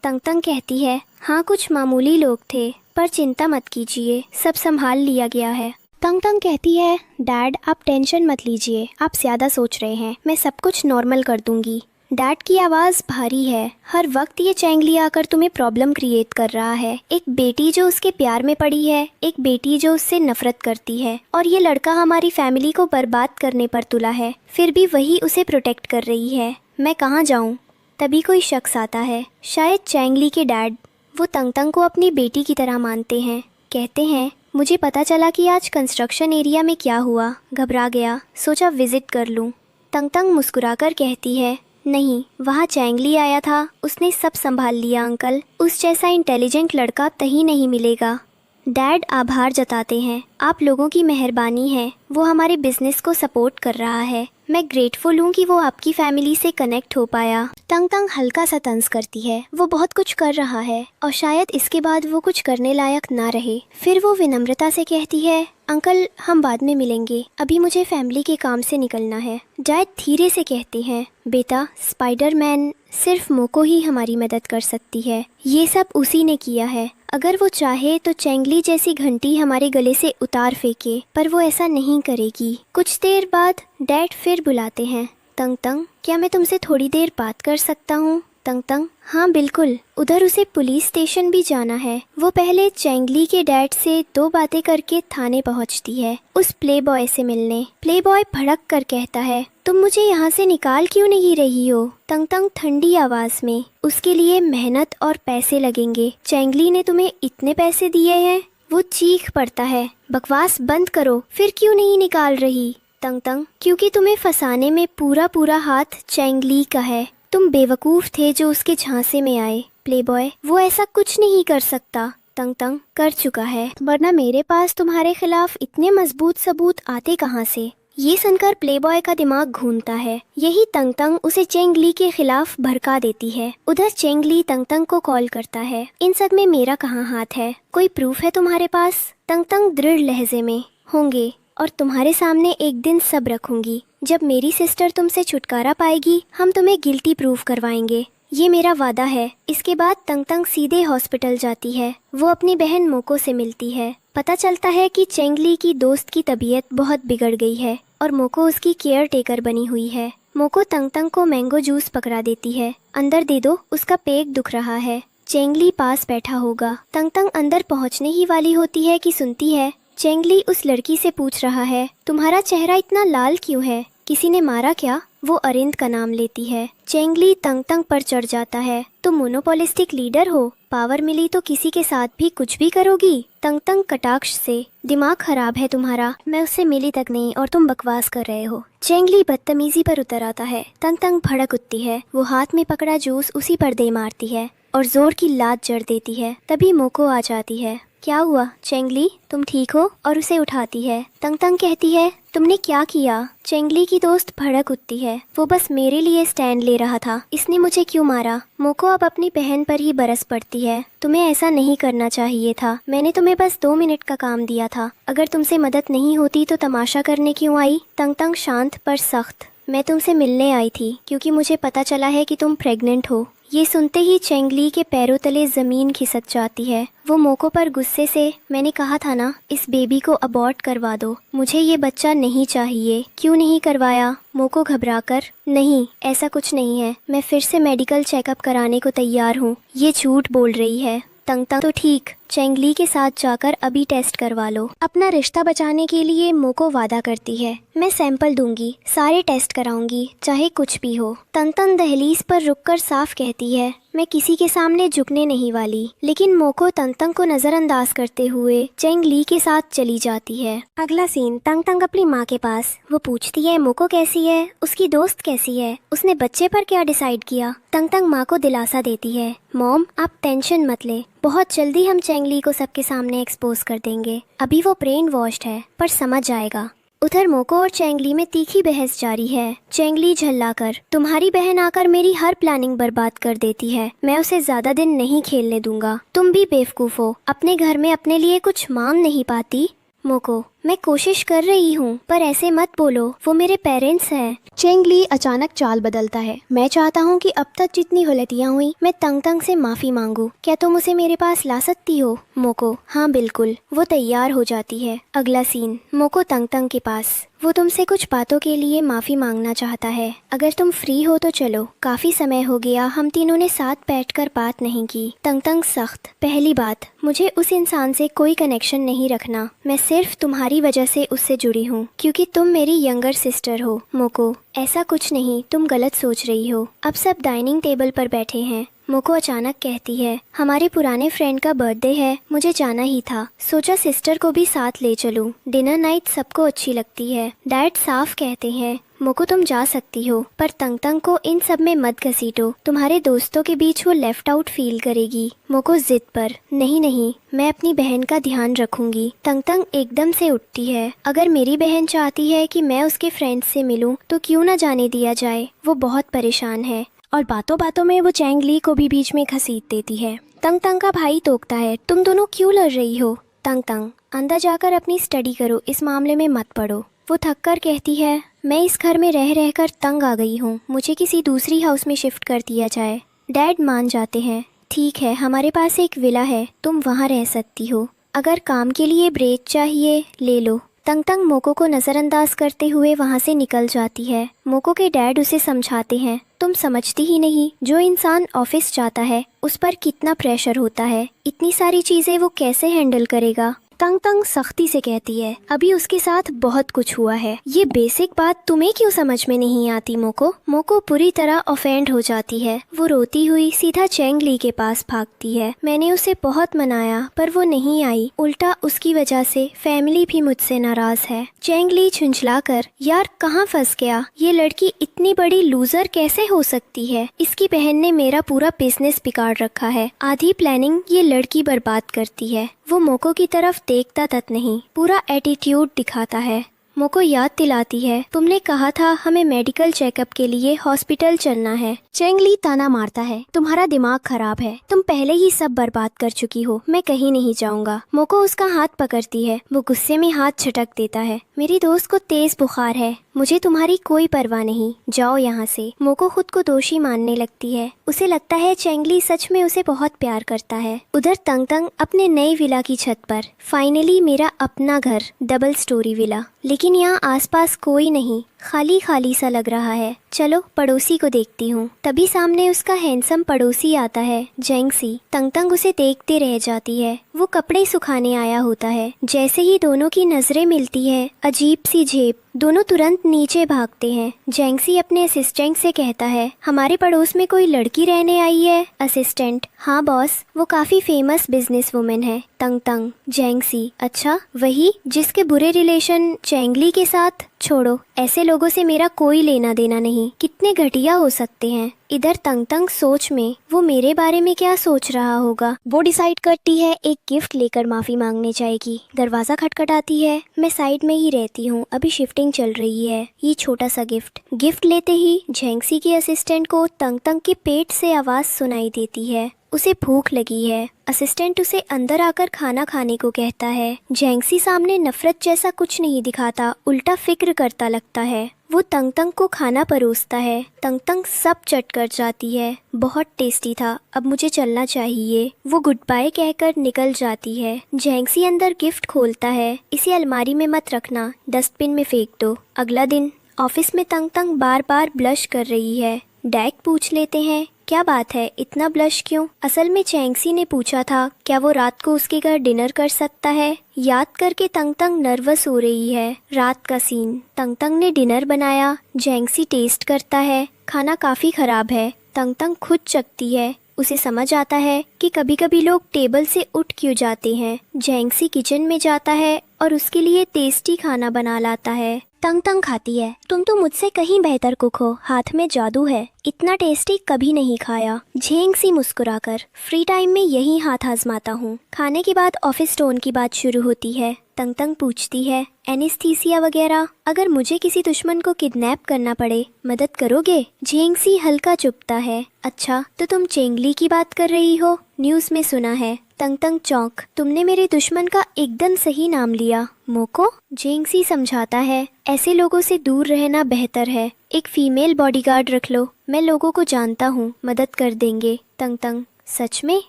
तंग तंग कहती है, हाँ, कुछ मामूली लोग थे, पर चिंता मत कीजिए, सब संभाल लिया गया है। तंग तंग कहती है, डैड, आप टेंशन मत लीजिए, आप ज़्यादा सोच रहे हैं, मैं सब कुछ नॉर्मल कर दूंगी। डैड की आवाज़ भारी है। हर वक्त ये चेंगली आकर तुम्हें प्रॉब्लम क्रिएट कर रहा है। एक बेटी जो उसके प्यार में पड़ी है, एक बेटी जो उससे नफरत करती है, और ये लड़का हमारी फैमिली को बर्बाद करने पर तुला है, फिर भी वही उसे प्रोटेक्ट कर रही है। मैं कहाँ जाऊँ? तभी कोई शख्स आता है, शायद चैंगली के डैड। वो तंग को अपनी बेटी की तरह मानते हैं। कहते हैं, मुझे पता चला कि आज कंस्ट्रक्शन एरिया में क्या हुआ, घबरा गया, सोचा विजिट कर लूं। तंग मुस्कुराकर कहती है, नहीं, वहाँ चैंगली आया था, उसने सब संभाल लिया अंकल। उस जैसा इंटेलिजेंट लड़का कहीं नहीं मिलेगा। डैड आभार जताते हैं, आप लोगों की मेहरबानी है, वो हमारे बिजनेस को सपोर्ट कर रहा है। मैं ग्रेटफुल हूँ कि वो आपकी फैमिली से कनेक्ट हो पाया। तंग हल्का सा तंज करती है, वो बहुत कुछ कर रहा है और शायद इसके बाद वो कुछ करने लायक ना रहे। फिर वो विनम्रता से कहती है, अंकल हम बाद में मिलेंगे, अभी मुझे फैमिली के काम से निकलना है। डैड धीरे से कहते हैं, बेटा स्पाइडरमैन सिर्फ मोको ही हमारी मदद कर सकती है, ये सब उसी ने किया है। अगर वो चाहे तो चैंगली जैसी घंटी हमारे गले से उतार फेंके, पर वो ऐसा नहीं करेगी। कुछ देर बाद डैड फिर बुलाते हैं, तंग क्या मैं तुमसे थोड़ी देर बात कर सकता हूँ? तंग हाँ बिल्कुल। उधर उसे पुलिस स्टेशन भी जाना है। वो पहले चैंगली के डैड से 2 बातें करके थाने पहुँचती है, उस प्ले बॉय से मिलने। प्ले बॉय भड़क कर कहता है, तुम मुझे यहाँ से निकाल क्यों नहीं रही हो? तंग ठंडी आवाज में, उसके लिए मेहनत और पैसे लगेंगे। चैंगली ने तुम्हें इतने पैसे दिए हैं? वो चीख पड़ता है, बकवास बंद करो, फिर क्यों नहीं निकाल रही? तंग क्योंकि तुम्हें फंसाने में पूरा हाथ चैंगली का है। तुम बेवकूफ थे जो उसके झांसे में आए। प्लेबॉय, वो ऐसा कुछ नहीं कर सकता। तंग कर चुका है, वरना मेरे पास तुम्हारे खिलाफ इतने मजबूत सबूत आते कहाँ से? ये सुनकर प्लेबॉय का दिमाग घूमता है। यही तंग उसे चैंगली के खिलाफ भड़का देती है। उधर चैंगली तंग को कॉल करता है, इन सब में मेरा कहाँ हाथ है? कोई प्रूफ है तुम्हारे पास? तंग दृढ़ लहजे में, होंगे, और तुम्हारे सामने एक दिन सब रखूंगी। जब मेरी सिस्टर तुमसे छुटकारा पाएगी, हम तुम्हें गिल्टी प्रूफ करवाएंगे, ये मेरा वादा है। इसके बाद तंग सीधे हॉस्पिटल जाती है। वो अपनी बहन मोको से मिलती है। पता चलता है कि चैंगली की दोस्त की तबीयत बहुत बिगड़ गई है और मोको उसकी केयर टेकर बनी हुई है। मोको तंग को मैंगो जूस पकड़ा देती है, अंदर दे दो, उसका पेट दुख रहा है। चैंगली पास बैठा होगा। तंग अंदर पहुंचने ही वाली होती है कि सुनती है चैंगली उस लड़की से पूछ रहा है, तुम्हारा चेहरा इतना लाल क्यों है? किसी ने मारा क्या? वो अरिंद का नाम लेती है। चैंगली तंग पर चढ़ जाता है, तुम मोनोपोलिस्टिक लीडर हो, पावर मिली तो किसी के साथ भी कुछ भी करोगी? तंग कटाक्ष से, दिमाग खराब है तुम्हारा, मैं उससे मिली तक नहीं और तुम बकवास कर रहे हो। चैंगली बदतमीजी पर उतर आता है। तंग भड़क उठती है। वो हाथ में पकड़ा जूस उसी पर दे मारती है और जोर की लात जड़ देती है। तभी मोको आ जाती है। क्या हुआ चैंगली, तुम ठीक हो? और उसे उठाती है। तंग कहती है, तुमने क्या किया? चैंगली की दोस्त भड़क उठती है, वो बस मेरे लिए स्टैंड ले रहा था, इसने मुझे क्यों मारा? मोको अब अपनी बहन पर ही बरस पड़ती है। तुम्हें ऐसा नहीं करना चाहिए था, मैंने तुम्हें बस 2 मिनट का काम दिया था। अगर तुमसे मदद नहीं होती तो तमाशा करने क्यों आई? तंग शांत पर सख्त, मैं तुमसे मिलने आई थी क्योंकि मुझे पता चला है कि तुम प्रेग्नेंट हो। ये सुनते ही चैंगली के पैरों तले जमीन खिसक जाती है। वो मोको पर गुस्से से, मैंने कहा था ना, इस बेबी को अबॉर्ट करवा दो, मुझे ये बच्चा नहीं चाहिए। क्यों नहीं करवाया? मोको घबराकर, नहीं ऐसा कुछ नहीं है, मैं फिर से मेडिकल चेकअप कराने को तैयार हूँ। ये झूठ बोल रही है। तंग तो ठीक, चैंगली के साथ जाकर अभी टेस्ट करवा लो। अपना रिश्ता बचाने के लिए मोको वादा करती है, मैं सैंपल दूंगी, सारे टेस्ट कराऊंगी, चाहे कुछ भी हो। तंग दहलीज पर रुककर साफ कहती है, मैं किसी के सामने झुकने नहीं वाली। लेकिन मोको तंग को नजरअंदाज करते हुए चैंगली के साथ चली जाती है। अगला सीन, तंग अपनी माँ के पास। वो पूछती है मोको कैसी है, उसकी दोस्त कैसी है, उसने बच्चे पर क्या डिसाइड किया? तंग माँ को दिलासा देती है, मॉम आप टेंशन मत ले, बहुत जल्दी हम चैंगली को सबके सामने एक्सपोज कर देंगे। अभी वो ब्रेन वॉश्ड है पर समझ जाएगा। उधर मोको और चैंगली में तीखी बहस जारी है। चैंगली झल्लाकर, तुम्हारी बहन आकर मेरी हर प्लानिंग बर्बाद कर देती है, मैं उसे ज्यादा दिन नहीं खेलने दूंगा। तुम भी बेवकूफ हो, अपने घर में अपने लिए कुछ मांग नहीं पाती। मोको, मैं कोशिश कर रही हूँ पर ऐसे मत बोलो, वो मेरे पेरेंट्स हैं। चैंगली अचानक चाल बदलता है, मैं चाहता हूँ कि अब तक जितनी गलतियाँ हुई मैं तंग से माफी मांगू, क्या तुम उसे मेरे पास ला सकती हो? मोको, हाँ बिल्कुल। वो तैयार हो जाती है। अगला सीन, मोको तंग के पास। वो तुमसे कुछ बातों के लिए माफी मांगना चाहता है, अगर तुम फ्री हो तो चलो, काफी समय हो गया हम तीनों ने साथ बैठकर बात नहीं की। तंग सख्त, पहली बात, मुझे उस इंसान से कोई कनेक्शन नहीं रखना, मैं सिर्फ तुम्हारी तुम्हारी वजह से उससे जुड़ी हूँ, क्योंकि तुम मेरी यंगर सिस्टर हो। मोको, ऐसा कुछ नहीं, तुम गलत सोच रही हो। अब सब डाइनिंग टेबल पर बैठे हैं। मोको अचानक कहती है, हमारे पुराने फ्रेंड का बर्थडे है, मुझे जाना ही था। सोचा सिस्टर को भी साथ ले चलूं। डिनर नाइट सबको अच्छी लगती है। डैड साफ कहते हैं, मोको तुम जा सकती हो, पर तंग तंग को इन सब में मत घसीटो। तुम्हारे दोस्तों के बीच वो लेफ्ट आउट फील करेगी। मोको जिद पर, नहीं नहीं, मैं अपनी बहन का ध्यान रखूंगी। तंग तंग एकदम से उठती है। अगर मेरी बहन चाहती है कि मैं उसके फ्रेंड से मिलूं तो क्यों ना जाने दिया जाए। वो बहुत परेशान है। और बातों बातों में वो चैंग ली को भी बीच में घसीट देती है। तंग तंग का भाई टोकता है, तुम दोनों क्यों लड़ रही हो? तंग तंग, अंदर जाकर अपनी स्टडी करो, इस मामले में मत पड़ो। वो थक कर कहती है, मैं इस घर में रह रहकर तंग आ गई हूँ, मुझे किसी दूसरी हाउस में शिफ्ट कर दिया जाए। डैड मान जाते हैं, ठीक है, हमारे पास एक विला है, तुम वहाँ रह सकती हो। अगर काम के लिए ब्रेक चाहिए ले लो। तंग तंग मोको को नज़रअंदाज करते हुए वहाँ से निकल जाती है। मोको के डैड उसे समझाते हैं, तुम समझती ही नहीं, जो इंसान ऑफिस जाता है उस पर कितना प्रेशर होता है, इतनी सारी चीज़ें वो कैसे हैंडल करेगा। तंग तंग सख्ती से कहती है, अभी उसके साथ बहुत कुछ हुआ है, ये बेसिक बात तुम्हें क्यों समझ में नहीं आती मोको? मोको पूरी तरह ऑफेंड हो जाती है। वो रोती हुई सीधा चैंग ली के पास भागती है। मैंने उसे बहुत मनाया पर वो नहीं आई, उल्टा उसकी वजह से फैमिली भी मुझसे नाराज है। चैंग ली झुंझला कर, यार कहाँ फंस गया, ये लड़की इतनी बड़ी लूजर कैसे हो सकती है? इसकी बहन ने मेरा पूरा बिजनेस बिगाड़ रखा है, आधी प्लानिंग ये लड़की बर्बाद करती है। वो मोको की तरफ देखता तक नहीं, पूरा एटीट्यूड दिखाता है। मोको याद दिलाती है, तुमने कहा था हमें मेडिकल चेकअप के लिए हॉस्पिटल चलना है। चैंग ली ताना मारता है, तुम्हारा दिमाग खराब है, तुम पहले ही सब बर्बाद कर चुकी हो, मैं कहीं नहीं जाऊंगा। मोको उसका हाथ पकड़ती है। वो गुस्से में हाथ झटक देता है, मेरी दोस्त को तेज बुखार है, मुझे तुम्हारी कोई परवाह नहीं, जाओ यहाँ से। मोको खुद को दोषी मानने लगती है। उसे लगता है चैंग ली सच में उसे बहुत प्यार करता है। उधर तंग तंग अपने नए विला की छत पर, फाइनली मेरा अपना घर, डबल स्टोरी विला, लेकिन यहाँ आसपास कोई नहीं, खाली खाली सा लग रहा है। चलो पड़ोसी को देखती हूँ। तभी सामने उसका हैंडसम पड़ोसी आता है, जेंगसी। तंग तंग उसे देखते रह जाती है। वो कपड़े सुखाने आया होता है। जैसे ही दोनों की नजरें मिलती है, अजीब सी झेप, दोनों तुरंत नीचे भागते हैं। जेंगसी अपने असिस्टेंट से कहता है, हमारे पड़ोस में कोई लड़की रहने आई है। असिस्टेंट, हाँ बॉस, वो काफी फेमस बिजनेस वुमेन है। तंग तंग, जेंगसी, अच्छा वही जिसके बुरे रिलेशन चैंगली के साथ? छोड़ो, ऐसे लोगों से मेरा कोई लेना देना नहीं, कितने घटिया हो सकते हैं। इधर तंग तंग सोच में, वो मेरे बारे में क्या सोच रहा होगा। वो डिसाइड करती है एक गिफ्ट लेकर माफी मांगने जाएगी। दरवाजा खटखटाती है। मैं साइड में ही रहती हूँ, अभी शिफ्टिंग चल रही है, ये छोटा सा गिफ्ट लेते ही जेंगसी के असिस्टेंट को तंग तंग के पेट से आवाज सुनाई देती है। उसे भूख लगी है। असिस्टेंट उसे अंदर आकर खाना खाने को कहता है। जेंगसी सामने नफरत जैसा कुछ नहीं दिखाता, उल्टा फिक्र करता लगता है। वो तंग तंग को खाना परोसता है। तंग तंग सब चट कर जाती है, बहुत टेस्टी था, अब मुझे चलना चाहिए। वो गुड बाय कहकर निकल जाती है। जेंगसी अंदर गिफ्ट खोलता है। इसे अलमारी में मत रखना, डस्टबिन में फेंक दो। अगला दिन ऑफिस में तंग तंग बार बार ब्लश कर रही है। डैक पूछ लेते हैं, क्या बात है, इतना ब्लश क्यों? असल में चैंगसी ने पूछा था क्या वो रात को उसके घर डिनर कर सकता है। याद करके तंग तंग नर्वस हो रही है। रात का सीन, तंग तंग ने डिनर बनाया। जेंगसी टेस्ट करता है, खाना काफी खराब है। तंग तंग खुद चखती है। उसे समझ आता है कि कभी कभी लोग टेबल से उठ क्यों जाते हैं। जेंगसी किचन में जाता है और उसके लिए टेस्टी खाना बना लाता है। तंग तंग खाती है, तुम तो मुझसे कहीं बेहतर कुक हो, हाथ में जादू है, इतना टेस्टी कभी नहीं खाया। जेंगसी मुस्कुराकर, फ्री टाइम में यही हाथ आजमाता हूँ। खाने के बाद ऑफिस टोन की बात शुरू होती है। तंग तंग पूछती है, एनेस्थीसिया वगैरह, अगर मुझे किसी दुश्मन को किडनैप करना पड़े मदद करोगे? जेंगसी हल्का चुपता है, अच्छा तो तुम चेंगली की बात कर रही हो, न्यूज़ में सुना है। तंग तंग चौंक, तुमने मेरे दुश्मन का एकदम सही नाम लिया। मोको? जेंगसी समझाता है, ऐसे लोगों से दूर रहना बेहतर है, एक फीमेल बॉडीगार्ड रख लो, मैं लोगों को जानता हूँ, मदद कर देंगे। तंग तंग, सच में?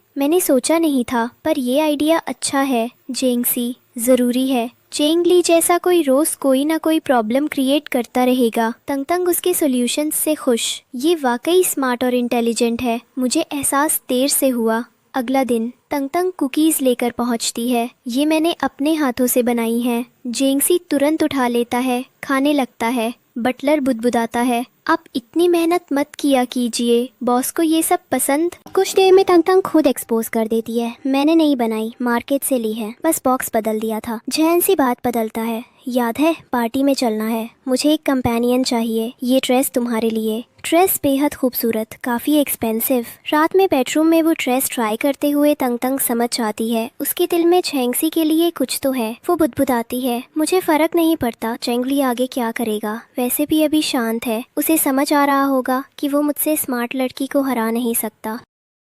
मैंने सोचा नहीं था, पर ये आइडिया अच्छा है। जेंगसी, जरूरी है, चेंग ली जैसा कोई रोज कोई ना कोई प्रॉब्लम क्रिएट करता रहेगा। तंग तंग उसके सॉल्यूशन से खुश, ये वाकई स्मार्ट और इंटेलिजेंट है, मुझे एहसास देर से हुआ। अगला दिन तंग तंग कुकीज़ लेकर पहुंचती है। ये मैंने अपने हाथों से बनाई हैं। जेंगसी तुरंत उठा लेता है, खाने लगता है। बटलर बुदबुदाता है, आप इतनी मेहनत मत किया कीजिए, बॉस को ये सब पसंद। कुछ देर में तंग तंग खुद एक्सपोज कर देती है, मैंने नहीं बनाई, मार्केट से ली है, बस बॉक्स बदल दिया था। जहन सी बात बदलता है, याद है पार्टी में चलना है, मुझे एक कंपेनियन चाहिए, ये ड्रेस तुम्हारे लिए। ड्रेस बेहद खूबसूरत, काफ़ी एक्सपेंसिव। रात में बेडरूम में वो ड्रेस ट्राई करते हुए तंग तंग समझ जाती है उसके दिल में चेंगसी के लिए कुछ तो है। वो बुदबुदाती है, मुझे फ़र्क नहीं पड़ता चेंगली आगे क्या करेगा, वैसे भी अभी शांत है। उसे समझ आ रहा होगा कि वो मुझसे स्मार्ट लड़की को हरा नहीं सकता।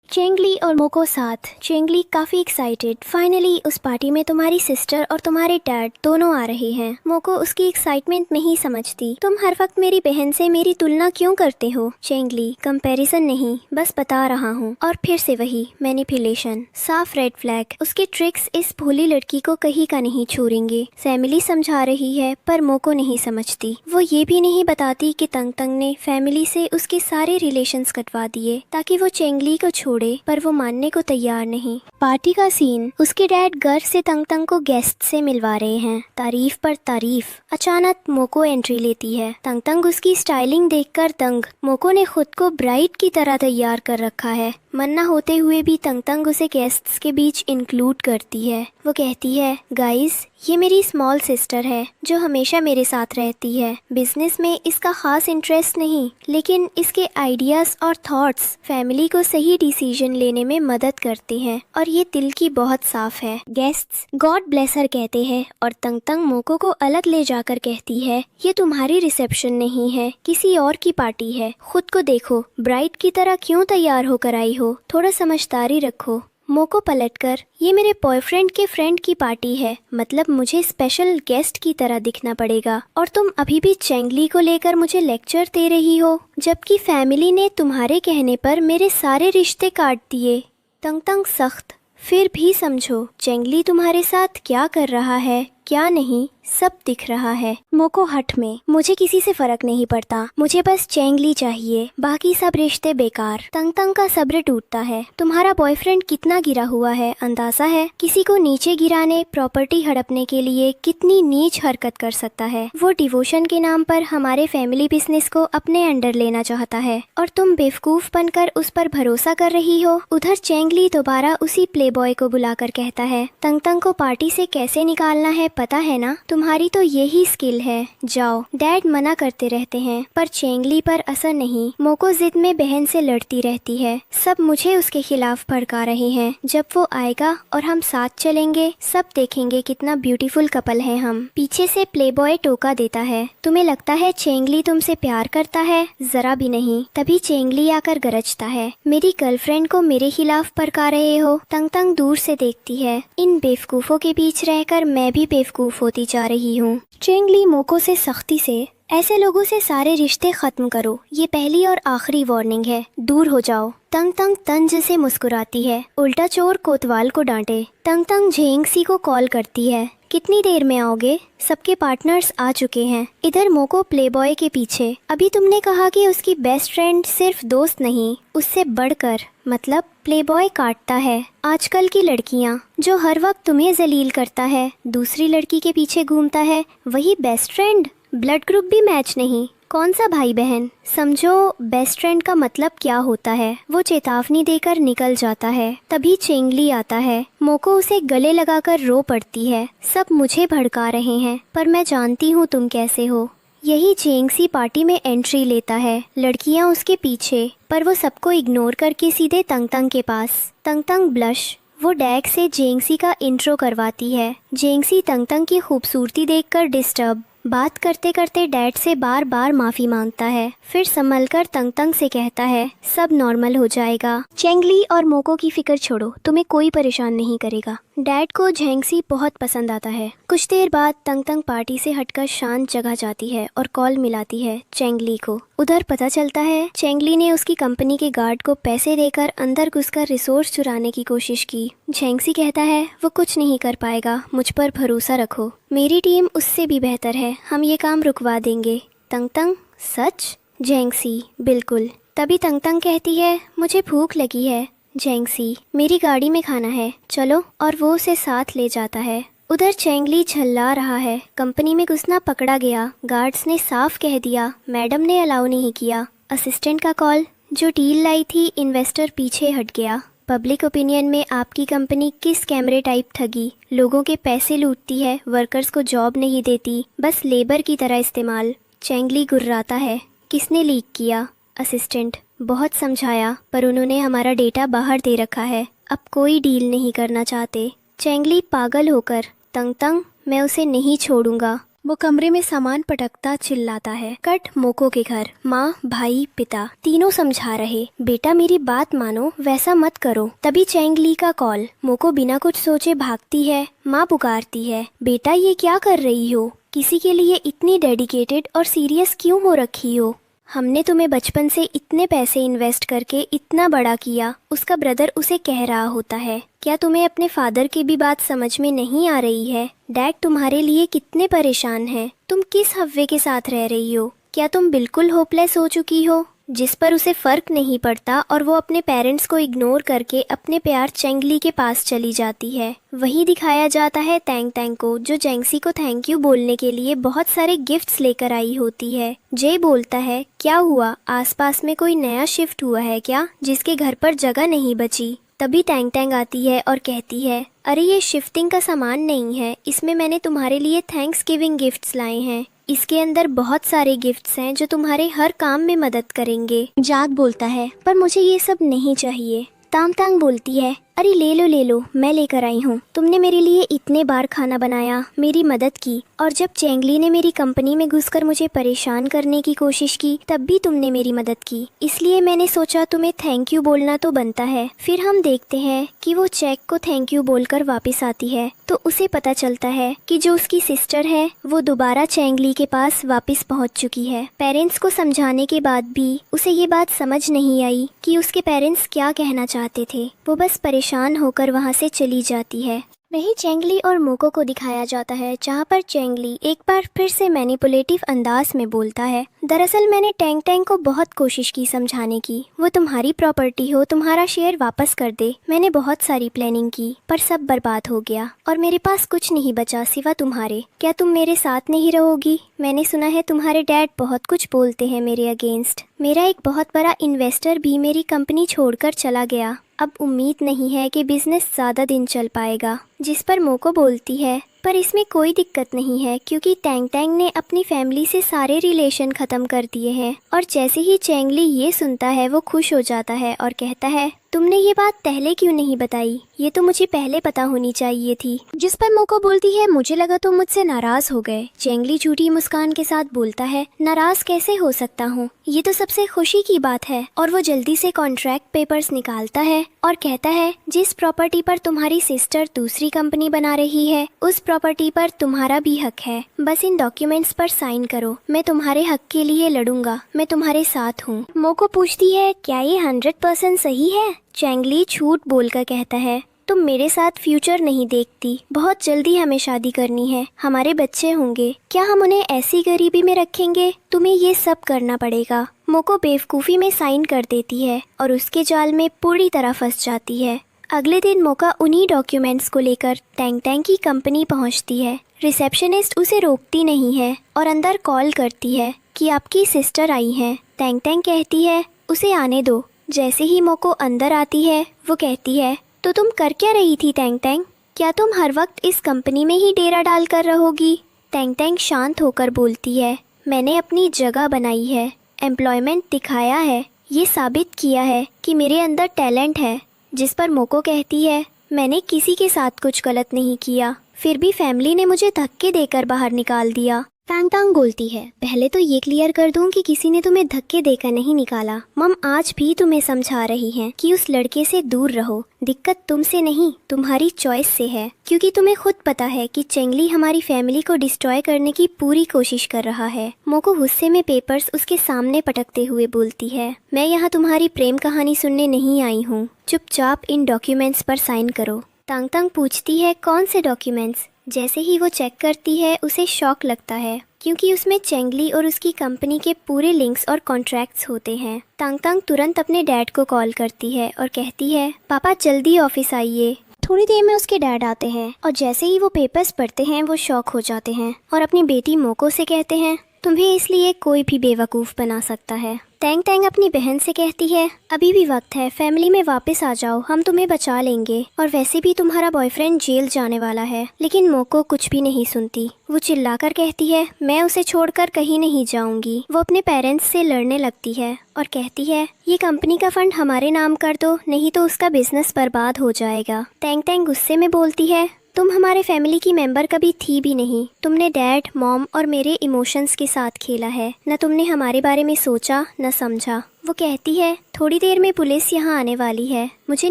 चेंगली और मोको साथ। चेंगली काफ़ी एक्साइटेड, फाइनली उस पार्टी में तुम्हारी सिस्टर और तुम्हारे डैड दोनों आ रहे हैं। मोको उसकी एक्साइटमेंट नहीं समझती। तुम हर वक्त मेरी बहन से मेरी तुलना क्यों करते हो? चेंगली, कंपैरिजन नहीं, बस बता रहा हूँ। और फिर से वही मैनिपुलेशन, साफ रेड फ्लैग। उसके ट्रिक्स इस भोली लड़की को कहीं का नहीं छोड़ेंगे। फैमिली समझा रही है पर मोको नहीं समझती। वो ये भी नहीं बताती कि तंग तंग ने फैमिली से उसके सारे रिलेशंस कटवा दिए ताकि वो चेंगली को छोड़े, पर वो मानने को तैयार नहीं। पार्टी का सीन, उसके डैड घर से तंग तंग को गेस्ट से मिलवा रहे हैं, तारीफ पर तारीफ। अचानक मोको एंट्री लेती है। तंग तंग उसकी स्टाइलिंग देखकर दंग। मोको ने खुद को ब्राइड की तरह तैयार कर रखा है। मन्ना होते हुए भी तंग तंग उसे गेस्ट्स के बीच इंक्लूड करती है। वो कहती है, गाइस ये मेरी स्मॉल सिस्टर है जो हमेशा मेरे साथ रहती है। बिजनेस में इसका खास इंटरेस्ट नहीं, लेकिन इसके आइडियाज और थॉट्स फैमिली को सही डिसीजन लेने में मदद करते हैं और ये दिल की बहुत साफ है। गेस्ट्स गॉड ब्लेस हर कहते हैं और तंग तंग मोको को अलग ले जाकर कहती है, ये तुम्हारी रिसेप्शन नहीं है, किसी और की पार्टी है। खुद को देखो, ब्राइड की तरह क्यों तैयार होकर आई हो, थोड़ा समझदारी रखो। मोको पलटकर, ये मेरे बॉयफ्रेंड के फ्रेंड की पार्टी है, मतलब मुझे स्पेशल गेस्ट की तरह दिखना पड़ेगा, और तुम अभी भी चेंगली को लेकर मुझे लेक्चर दे रही हो, जबकि फैमिली ने तुम्हारे कहने पर मेरे सारे रिश्ते काट दिए। तंग तंग सख्त, फिर भी समझो चेंगली तुम्हारे साथ क्या कर रहा है, क्या नहीं, सब दिख रहा है। मोको हट में, मुझे किसी से फर्क नहीं पड़ता, मुझे बस चेंगली चाहिए, बाकी सब रिश्ते बेकार। तंग तंग का सब्र टूटता है। तुम्हारा बॉयफ्रेंड कितना गिरा हुआ है अंदाजा है? किसी को नीचे गिराने, प्रॉपर्टी हड़पने के लिए कितनी नीच हरकत कर सकता है। वो डिवोशन के नाम पर हमारे फैमिली बिजनेस को अपने अंडर लेना चाहता है और तुम बेवकूफ बनकर उस पर भरोसा कर रही हो। उधर चेंगली दोबारा उसी प्लेबॉय को बुलाकर कहता है, तंग तंग को पार्टी से कैसे निकालना है पता है ना, तुम्हारी तो यही स्किल है, जाओ। डैड मना करते रहते हैं पर चेंगली पर असर नहीं। मोको जिद में बहन से लड़ती रहती है। सब मुझे उसके खिलाफ भड़का रहे हैं। जब वो आएगा और हम साथ चलेंगे, सब देखेंगे कितना ब्यूटीफुल कपल है हम। पीछे से प्लेबॉय टोका देता है, तुम्हें लगता है चेंगली तुमसे प्यार करता है? जरा भी नहीं। तभी चेंगली आकर गरजता है, मेरी गर्लफ्रेंड को मेरे खिलाफ भड़का रहे हो। तंग तंग दूर से देखती है, इन बेवकूफों के बीच रहकर मैं भी बेवकूफ होती जा रही हूँ। चेंगली मोको से सख्ती से, ऐसे लोगों से सारे रिश्ते खत्म करो, ये पहली और आखिरी वार्निंग है, दूर हो जाओ। तंग तंग तंज से मुस्कुराती है, उल्टा चोर कोतवाल को डांटे। तंग तंग झेंगसी को कॉल करती है, कितनी देर में आओगे? सबके पार्टनर्स आ चुके हैं। इधर मोको प्लेबॉय के पीछे, अभी तुमने कहा कि उसकी बेस्ट फ्रेंड सिर्फ दोस्त नहीं, उससे बढ़कर, मतलब प्लेबॉय काटता है। आजकल की लड़कियां जो हर वक्त तुम्हें जलील करता है, दूसरी लड़की के पीछे घूमता है, वही बेस्ट फ्रेंड? ब्लड ग्रुप भी मैच नहीं, कौन सा भाई बहन? समझो बेस्ट फ्रेंड का मतलब क्या होता है। वो चेतावनी देकर निकल जाता है। तभी चेंगली आता है। मोको उसे गले लगाकर रो पड़ती है, सब मुझे भड़का रहे हैं पर मैं जानती हूँ तुम कैसे हो। यही चेंगसी पार्टी में एंट्री लेता है, लड़कियाँ उसके पीछे, पर वो सबको इग्नोर करके सीधे तंग तंग के पास। तंग तंग ब्लश, वो डैग से जेंगसी का इंट्रो करवाती है। जेंगसी तंग तंग की खूबसूरती देखकर डिस्टर्ब, बात करते करते डैड से बार बार माफ़ी मांगता है, फिर संभलकर तंग तंग से कहता है, सब नॉर्मल हो जाएगा। चेंगली और मोको की फिक्र छोड़ो, तुम्हें कोई परेशान नहीं करेगा। डैड को झेंगसी बहुत पसंद आता है। कुछ देर बाद तंग तंग पार्टी से हटकर शांत जगह जाती है और कॉल मिलाती है चेंगली को। उधर पता चलता है चेंगली ने उसकी कंपनी के गार्ड को पैसे देकर अंदर घुसकर रिसोर्स चुराने की कोशिश की। झेंगसी कहता है, वो कुछ नहीं कर पाएगा, मुझ पर भरोसा रखो, मेरी टीम उससे भी बेहतर है, हम ये काम रुकवा देंगे। तंग तंग, सच? झेंगसी, बिल्कुल। तभी तंग तंग कहती है, मुझे भूख लगी है। जेंगसी, मेरी गाड़ी में खाना है, चलो। और वो उसे साथ ले जाता है। उधर चेंगली झल्ला रहा है। कंपनी में घुसना पकड़ा गया। गार्ड्स ने साफ कह दिया, मैडम ने अलाउ नहीं किया। असिस्टेंट का कॉल, जो डील लाई थी इन्वेस्टर पीछे हट गया। पब्लिक ओपिनियन में आपकी कंपनी किस कैमरे टाइप ठगी, लोगों के पैसे लूटती है, वर्कर्स को जॉब नहीं देती, बस लेबर की तरह इस्तेमाल। चेंगली गुर्राता है, किसने लीक किया? असिस्टेंट, बहुत समझाया पर उन्होंने हमारा डेटा बाहर दे रखा है, अब कोई डील नहीं करना चाहते। चेंगली पागल होकर, तंग तंग, मैं उसे नहीं छोड़ूंगा। वो कमरे में सामान पटकता चिल्लाता है। कट मोको के घर, माँ, भाई, पिता तीनों समझा रहे, बेटा मेरी बात मानो, वैसा मत करो। तभी चेंगली का कॉल। मोको बिना कुछ सोचे भागती है। माँ पुकारती है, बेटा ये क्या कर रही हो? किसी के लिए इतनी डेडिकेटेड और सीरियस क्यों हो रखी हो? हमने तुम्हें बचपन से इतने पैसे इन्वेस्ट करके इतना बड़ा किया। उसका ब्रदर उसे कह रहा होता है, क्या तुम्हें अपने फादर की भी बात समझ में नहीं आ रही है? डैड तुम्हारे लिए कितने परेशान हैं। तुम किस हव्वे के साथ रह रही हो? क्या तुम बिल्कुल होपलेस हो चुकी हो? जिस पर उसे फर्क नहीं पड़ता और वो अपने पेरेंट्स को इग्नोर करके अपने प्यार चेंगली के पास चली जाती है। वही दिखाया जाता है तैंग तैंग को, जो जेंगसी को थैंक यू बोलने के लिए बहुत सारे गिफ्ट्स लेकर आई होती है। जे बोलता है, क्या हुआ, आसपास में कोई नया शिफ्ट हुआ है क्या, जिसके घर पर जगह नहीं बची? तभी टैंग टैंग आती है और कहती है, अरे ये शिफ्टिंग का सामान नहीं है, इसमें मैंने तुम्हारे लिए थैंक्स गिविंग गिफ्ट्स लाए हैं। इसके अंदर बहुत सारे गिफ्ट्स हैं जो तुम्हारे हर काम में मदद करेंगे। जाग बोलता है, पर मुझे ये सब नहीं चाहिए। तांग तांग बोलती है, अरे ले लो, मैं लेकर आई हूँ। तुमने मेरे लिए इतने बार खाना बनाया, मेरी मदद की, और जब चेंगली ने मेरी कंपनी में घुसकर मुझे परेशान करने की कोशिश की तब भी तुमने मेरी मदद की, इसलिए मैंने सोचा तुम्हें थैंक यू बोलना तो बनता है। फिर हम देखते हैं कि वो चेक को थैंक यू बोलकर वापस आती है तो उसे पता चलता है कि जो उसकी सिस्टर है वो दोबारा चेंगली के पास वापस पहुंच चुकी है। पेरेंट्स को समझाने के बाद भी उसे ये बात समझ नहीं आई कि उसके पेरेंट्स क्या कहना चाहते थे। वो बस परेशान होकर वहाँ से चली जाती है। वही चेंगली और मोको को दिखाया जाता है, जहाँ पर चेंगली एक बार फिर से मैनिपुलेटिव अंदाज में बोलता है, दरअसल मैंने टैंग टैंग को बहुत कोशिश की समझाने की, वो तुम्हारी प्रॉपर्टी हो, तुम्हारा शेयर वापस कर दे। मैंने बहुत सारी प्लानिंग की पर सब बर्बाद हो गया और मेरे पास कुछ नहीं बचा सिवा तुम्हारे। क्या तुम मेरे साथ नहीं रहोगी? मैंने सुना है तुम्हारे डैड बहुत कुछ बोलते हैं मेरे अगेंस्ट। मेरा एक बहुत बड़ा इन्वेस्टर भी मेरी कंपनी छोड़कर चला गया। अब उम्मीद नहीं है कि बिजनेस ज़्यादा दिन चल पाएगा। जिस पर मोको बोलती है, पर इसमें कोई दिक्कत नहीं है क्योंकि टैंग टैंग ने अपनी फैमिली से सारे रिलेशन ख़त्म कर दिए हैं। और जैसे ही चेंगली ये सुनता है वो खुश हो जाता है और कहता है, तुमने ये बात पहले क्यों नहीं बताई? ये तो मुझे पहले पता होनी चाहिए थी। जिस पर मोको बोलती है, मुझे लगा तुम मुझसे नाराज हो गए। चेंगली झूठी मुस्कान के साथ बोलता है, नाराज कैसे हो सकता हूँ, ये तो सबसे खुशी की बात है। और वो जल्दी से कॉन्ट्रैक्ट पेपर्स निकालता है और कहता है, जिस प्रॉपर्टी पर तुम्हारी सिस्टर दूसरी कंपनी बना रही है उस प्रॉपर्टी पर तुम्हारा भी हक है। बस इन डॉक्यूमेंट्स पर साइन करो, मैं तुम्हारे हक के लिए लड़ूंगा, मैं तुम्हारे साथ हूँ। मोको पूछती है, क्या ये 100% सही है? चेंगली झूठ बोलकर कहता है, तुम मेरे साथ फ्यूचर नहीं देखती, बहुत जल्दी हमें शादी करनी है, हमारे बच्चे होंगे, क्या हम उन्हें ऐसी गरीबी में रखेंगे? तुम्हें ये सब करना पड़ेगा। मोको बेवकूफ़ी में साइन कर देती है और उसके जाल में पूरी तरह फंस जाती है। अगले दिन मोका उन्हीं डॉक्यूमेंट्स को लेकर टैंग टैंग की कंपनी पहुंचती है। रिसेप्शनिस्ट उसे रोकती नहीं है और अंदर कॉल करती है कि आपकी सिस्टर आई हैं। टैंग टैंग कहती है, उसे आने दो। जैसे ही मोको अंदर आती है वो कहती है, तो तुम कर क्या रही थी टैंग टैंग? क्या तुम हर वक्त इस कंपनी में ही डेरा डाल कर रहोगी? टैंग टैंग शांत होकर बोलती है, मैंने अपनी जगह बनाई है, एम्प्लॉयमेंट दिखाया है, ये साबित किया है कि मेरे अंदर टैलेंट है। जिस पर मोको कहती है, मैंने किसी के साथ कुछ गलत नहीं किया, फिर भी फैमिली ने मुझे धक्के देकर बाहर निकाल दिया। टैंग टैंग बोलती है, पहले तो ये क्लियर कर दूं कि किसी ने तुम्हें धक्के देकर नहीं निकाला। मम आज भी तुम्हें समझा रही हैं कि उस लड़के से दूर रहो। दिक्कत तुमसे नहीं, तुम्हारी चॉइस से है, क्योंकि तुम्हें खुद पता है कि चेंगली हमारी फैमिली को डिस्ट्रॉय करने की पूरी कोशिश कर रहा है। मोको गुस्से में पेपर्स उसके सामने पटकते हुए बोलती है, मैं यहाँ तुम्हारी प्रेम कहानी सुनने नहीं आई हूँ, चुपचाप इन डॉक्यूमेंट्स पर साइन करो। तांग तांग पूछती है, कौन से डॉक्यूमेंट्स? जैसे ही वो चेक करती है उसे शॉक लगता है क्योंकि उसमें चेंगली और उसकी कंपनी के पूरे लिंक्स और कॉन्ट्रैक्ट्स होते हैं। तांग तांग तुरंत अपने डैड को कॉल करती है और कहती है, पापा जल्दी ऑफिस आइए। थोड़ी देर में उसके डैड आते हैं और जैसे ही वो पेपर्स पढ़ते हैं वो शॉक हो जाते हैं और अपनी बेटी मोको से कहते हैं, तुम्हें इसलिए कोई भी बेवकूफ़ बना सकता है। टैंग टैंग अपनी बहन से कहती है, अभी भी वक्त है, फैमिली में वापस आ जाओ, हम तुम्हें बचा लेंगे, और वैसे भी तुम्हारा बॉयफ्रेंड जेल जाने वाला है। लेकिन मोको कुछ भी नहीं सुनती। वो चिल्लाकर कहती है, मैं उसे छोड़कर कहीं नहीं जाऊंगी। वो अपने पेरेंट्स से लड़ने लगती है और कहती है, ये कंपनी का फंड हमारे नाम कर दो, नहीं तो उसका बिजनेस बर्बाद हो जाएगा। टैंग टैंग गुस्से में बोलती है, तुम हमारे फैमिली की मेंबर कभी थी भी नहीं। तुमने डैड, मॉम और मेरे इमोशंस के साथ खेला है। न तुमने हमारे बारे में सोचा न समझा। वो कहती है, थोड़ी देर में पुलिस यहाँ आने वाली है, मुझे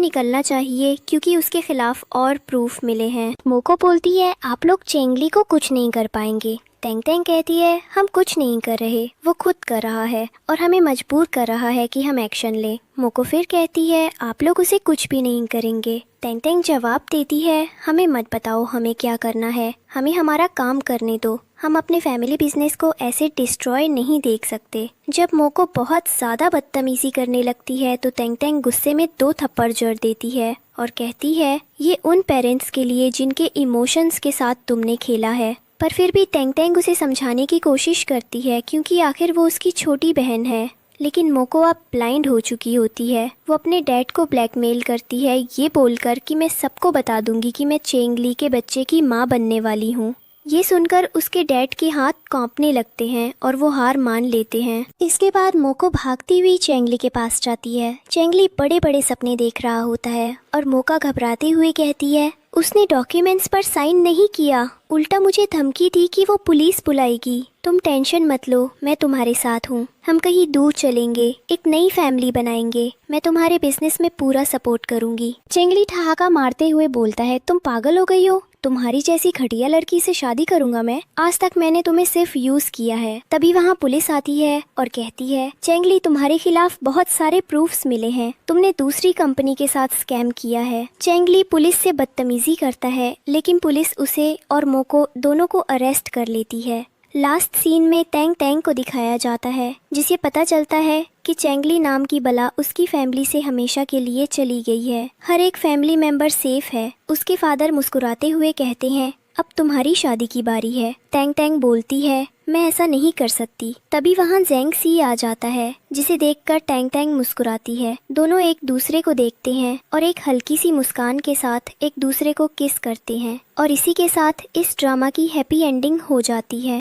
निकलना चाहिए क्योंकि उसके खिलाफ और प्रूफ मिले हैं। मोको बोलती है, आप लोग चेंगली को कुछ नहीं कर पाएंगे। टैंग टैंग कहती है, हम कुछ नहीं कर रहे, वो खुद कर रहा है और हमें मजबूर कर रहा है कि हम एक्शन लें। मोको फिर कहती है, आप लोग उसे कुछ भी नहीं करेंगे। टैंग टैंग जवाब देती है, हमें मत बताओ हमें क्या करना है, हमें हमारा काम करने दो। हम अपने फैमिली बिजनेस को ऐसे डिस्ट्रॉय नहीं देख सकते। जब मोको बहुत ज़्यादा बदतमीजी करने लगती है तो टैंग टैंग गुस्से में 2 थप्पड़ जड़ देती है और कहती है, ये उन पेरेंट्स के लिए जिनके इमोशंस के साथ तुमने खेला है। पर फिर भी टैंग टैंग उसे समझाने की कोशिश करती है क्योंकि आखिर वो उसकी छोटी बहन है। लेकिन मोको अब ब्लाइंड हो चुकी होती है। वो अपने डैड को ब्लैकमेल करती है ये बोलकर कि मैं सबको बता दूंगी कि मैं चेंगली के बच्चे की माँ बनने वाली हूँ। ये सुनकर उसके डैड के हाथ कांपने लगते हैं और वो हार मान लेते हैं। इसके बाद मोको भागती हुई चेंगली के पास जाती है। चेंगली बड़े बड़े सपने देख रहा होता है और मोका घबराते हुए कहती है, उसने डॉक्यूमेंट्स पर साइन नहीं किया, उल्टा मुझे धमकी दी कि वो पुलिस बुलाएगी। तुम टेंशन मत लो, मैं तुम्हारे साथ हूँ। हम कहीं दूर चलेंगे, एक नई फैमिली बनाएंगे। मैं तुम्हारे बिजनेस में पूरा सपोर्ट करूँगी। चेंगली ठहाका मारते हुए बोलता है, तुम पागल हो गई हो? तुम्हारी जैसी घटिया लड़की से शादी करूंगा मैं? आज तक मैंने तुम्हें सिर्फ यूज किया है। तभी वहाँ पुलिस आती है और कहती है, चेंगली तुम्हारे खिलाफ बहुत सारे प्रूफ्स मिले हैं, तुमने दूसरी कंपनी के साथ स्कैम किया है। चेंगली पुलिस से बदतमीजी करता है लेकिन पुलिस उसे और मोको दोनों को अरेस्ट कर लेती है। लास्ट सीन में टैंग टैंग को दिखाया जाता है जिसे पता चलता है कि चेंगली नाम की बला उसकी फैमिली से हमेशा के लिए चली गई है। हर एक फैमिली मेंबर सेफ है। उसके फादर मुस्कुराते हुए कहते हैं, अब तुम्हारी शादी की बारी है। टैंग टैंग बोलती है, मैं ऐसा नहीं कर सकती। तभी वहाँ ज़ेंग सी आ जाता है जिसे देखकर टैंग टैंग मुस्कुराती है। दोनों एक दूसरे को देखते हैं और एक हल्की सी मुस्कान के साथ एक दूसरे को किस करते हैं और इसी के साथ इस ड्रामा की हैप्पी एंडिंग हो जाती है।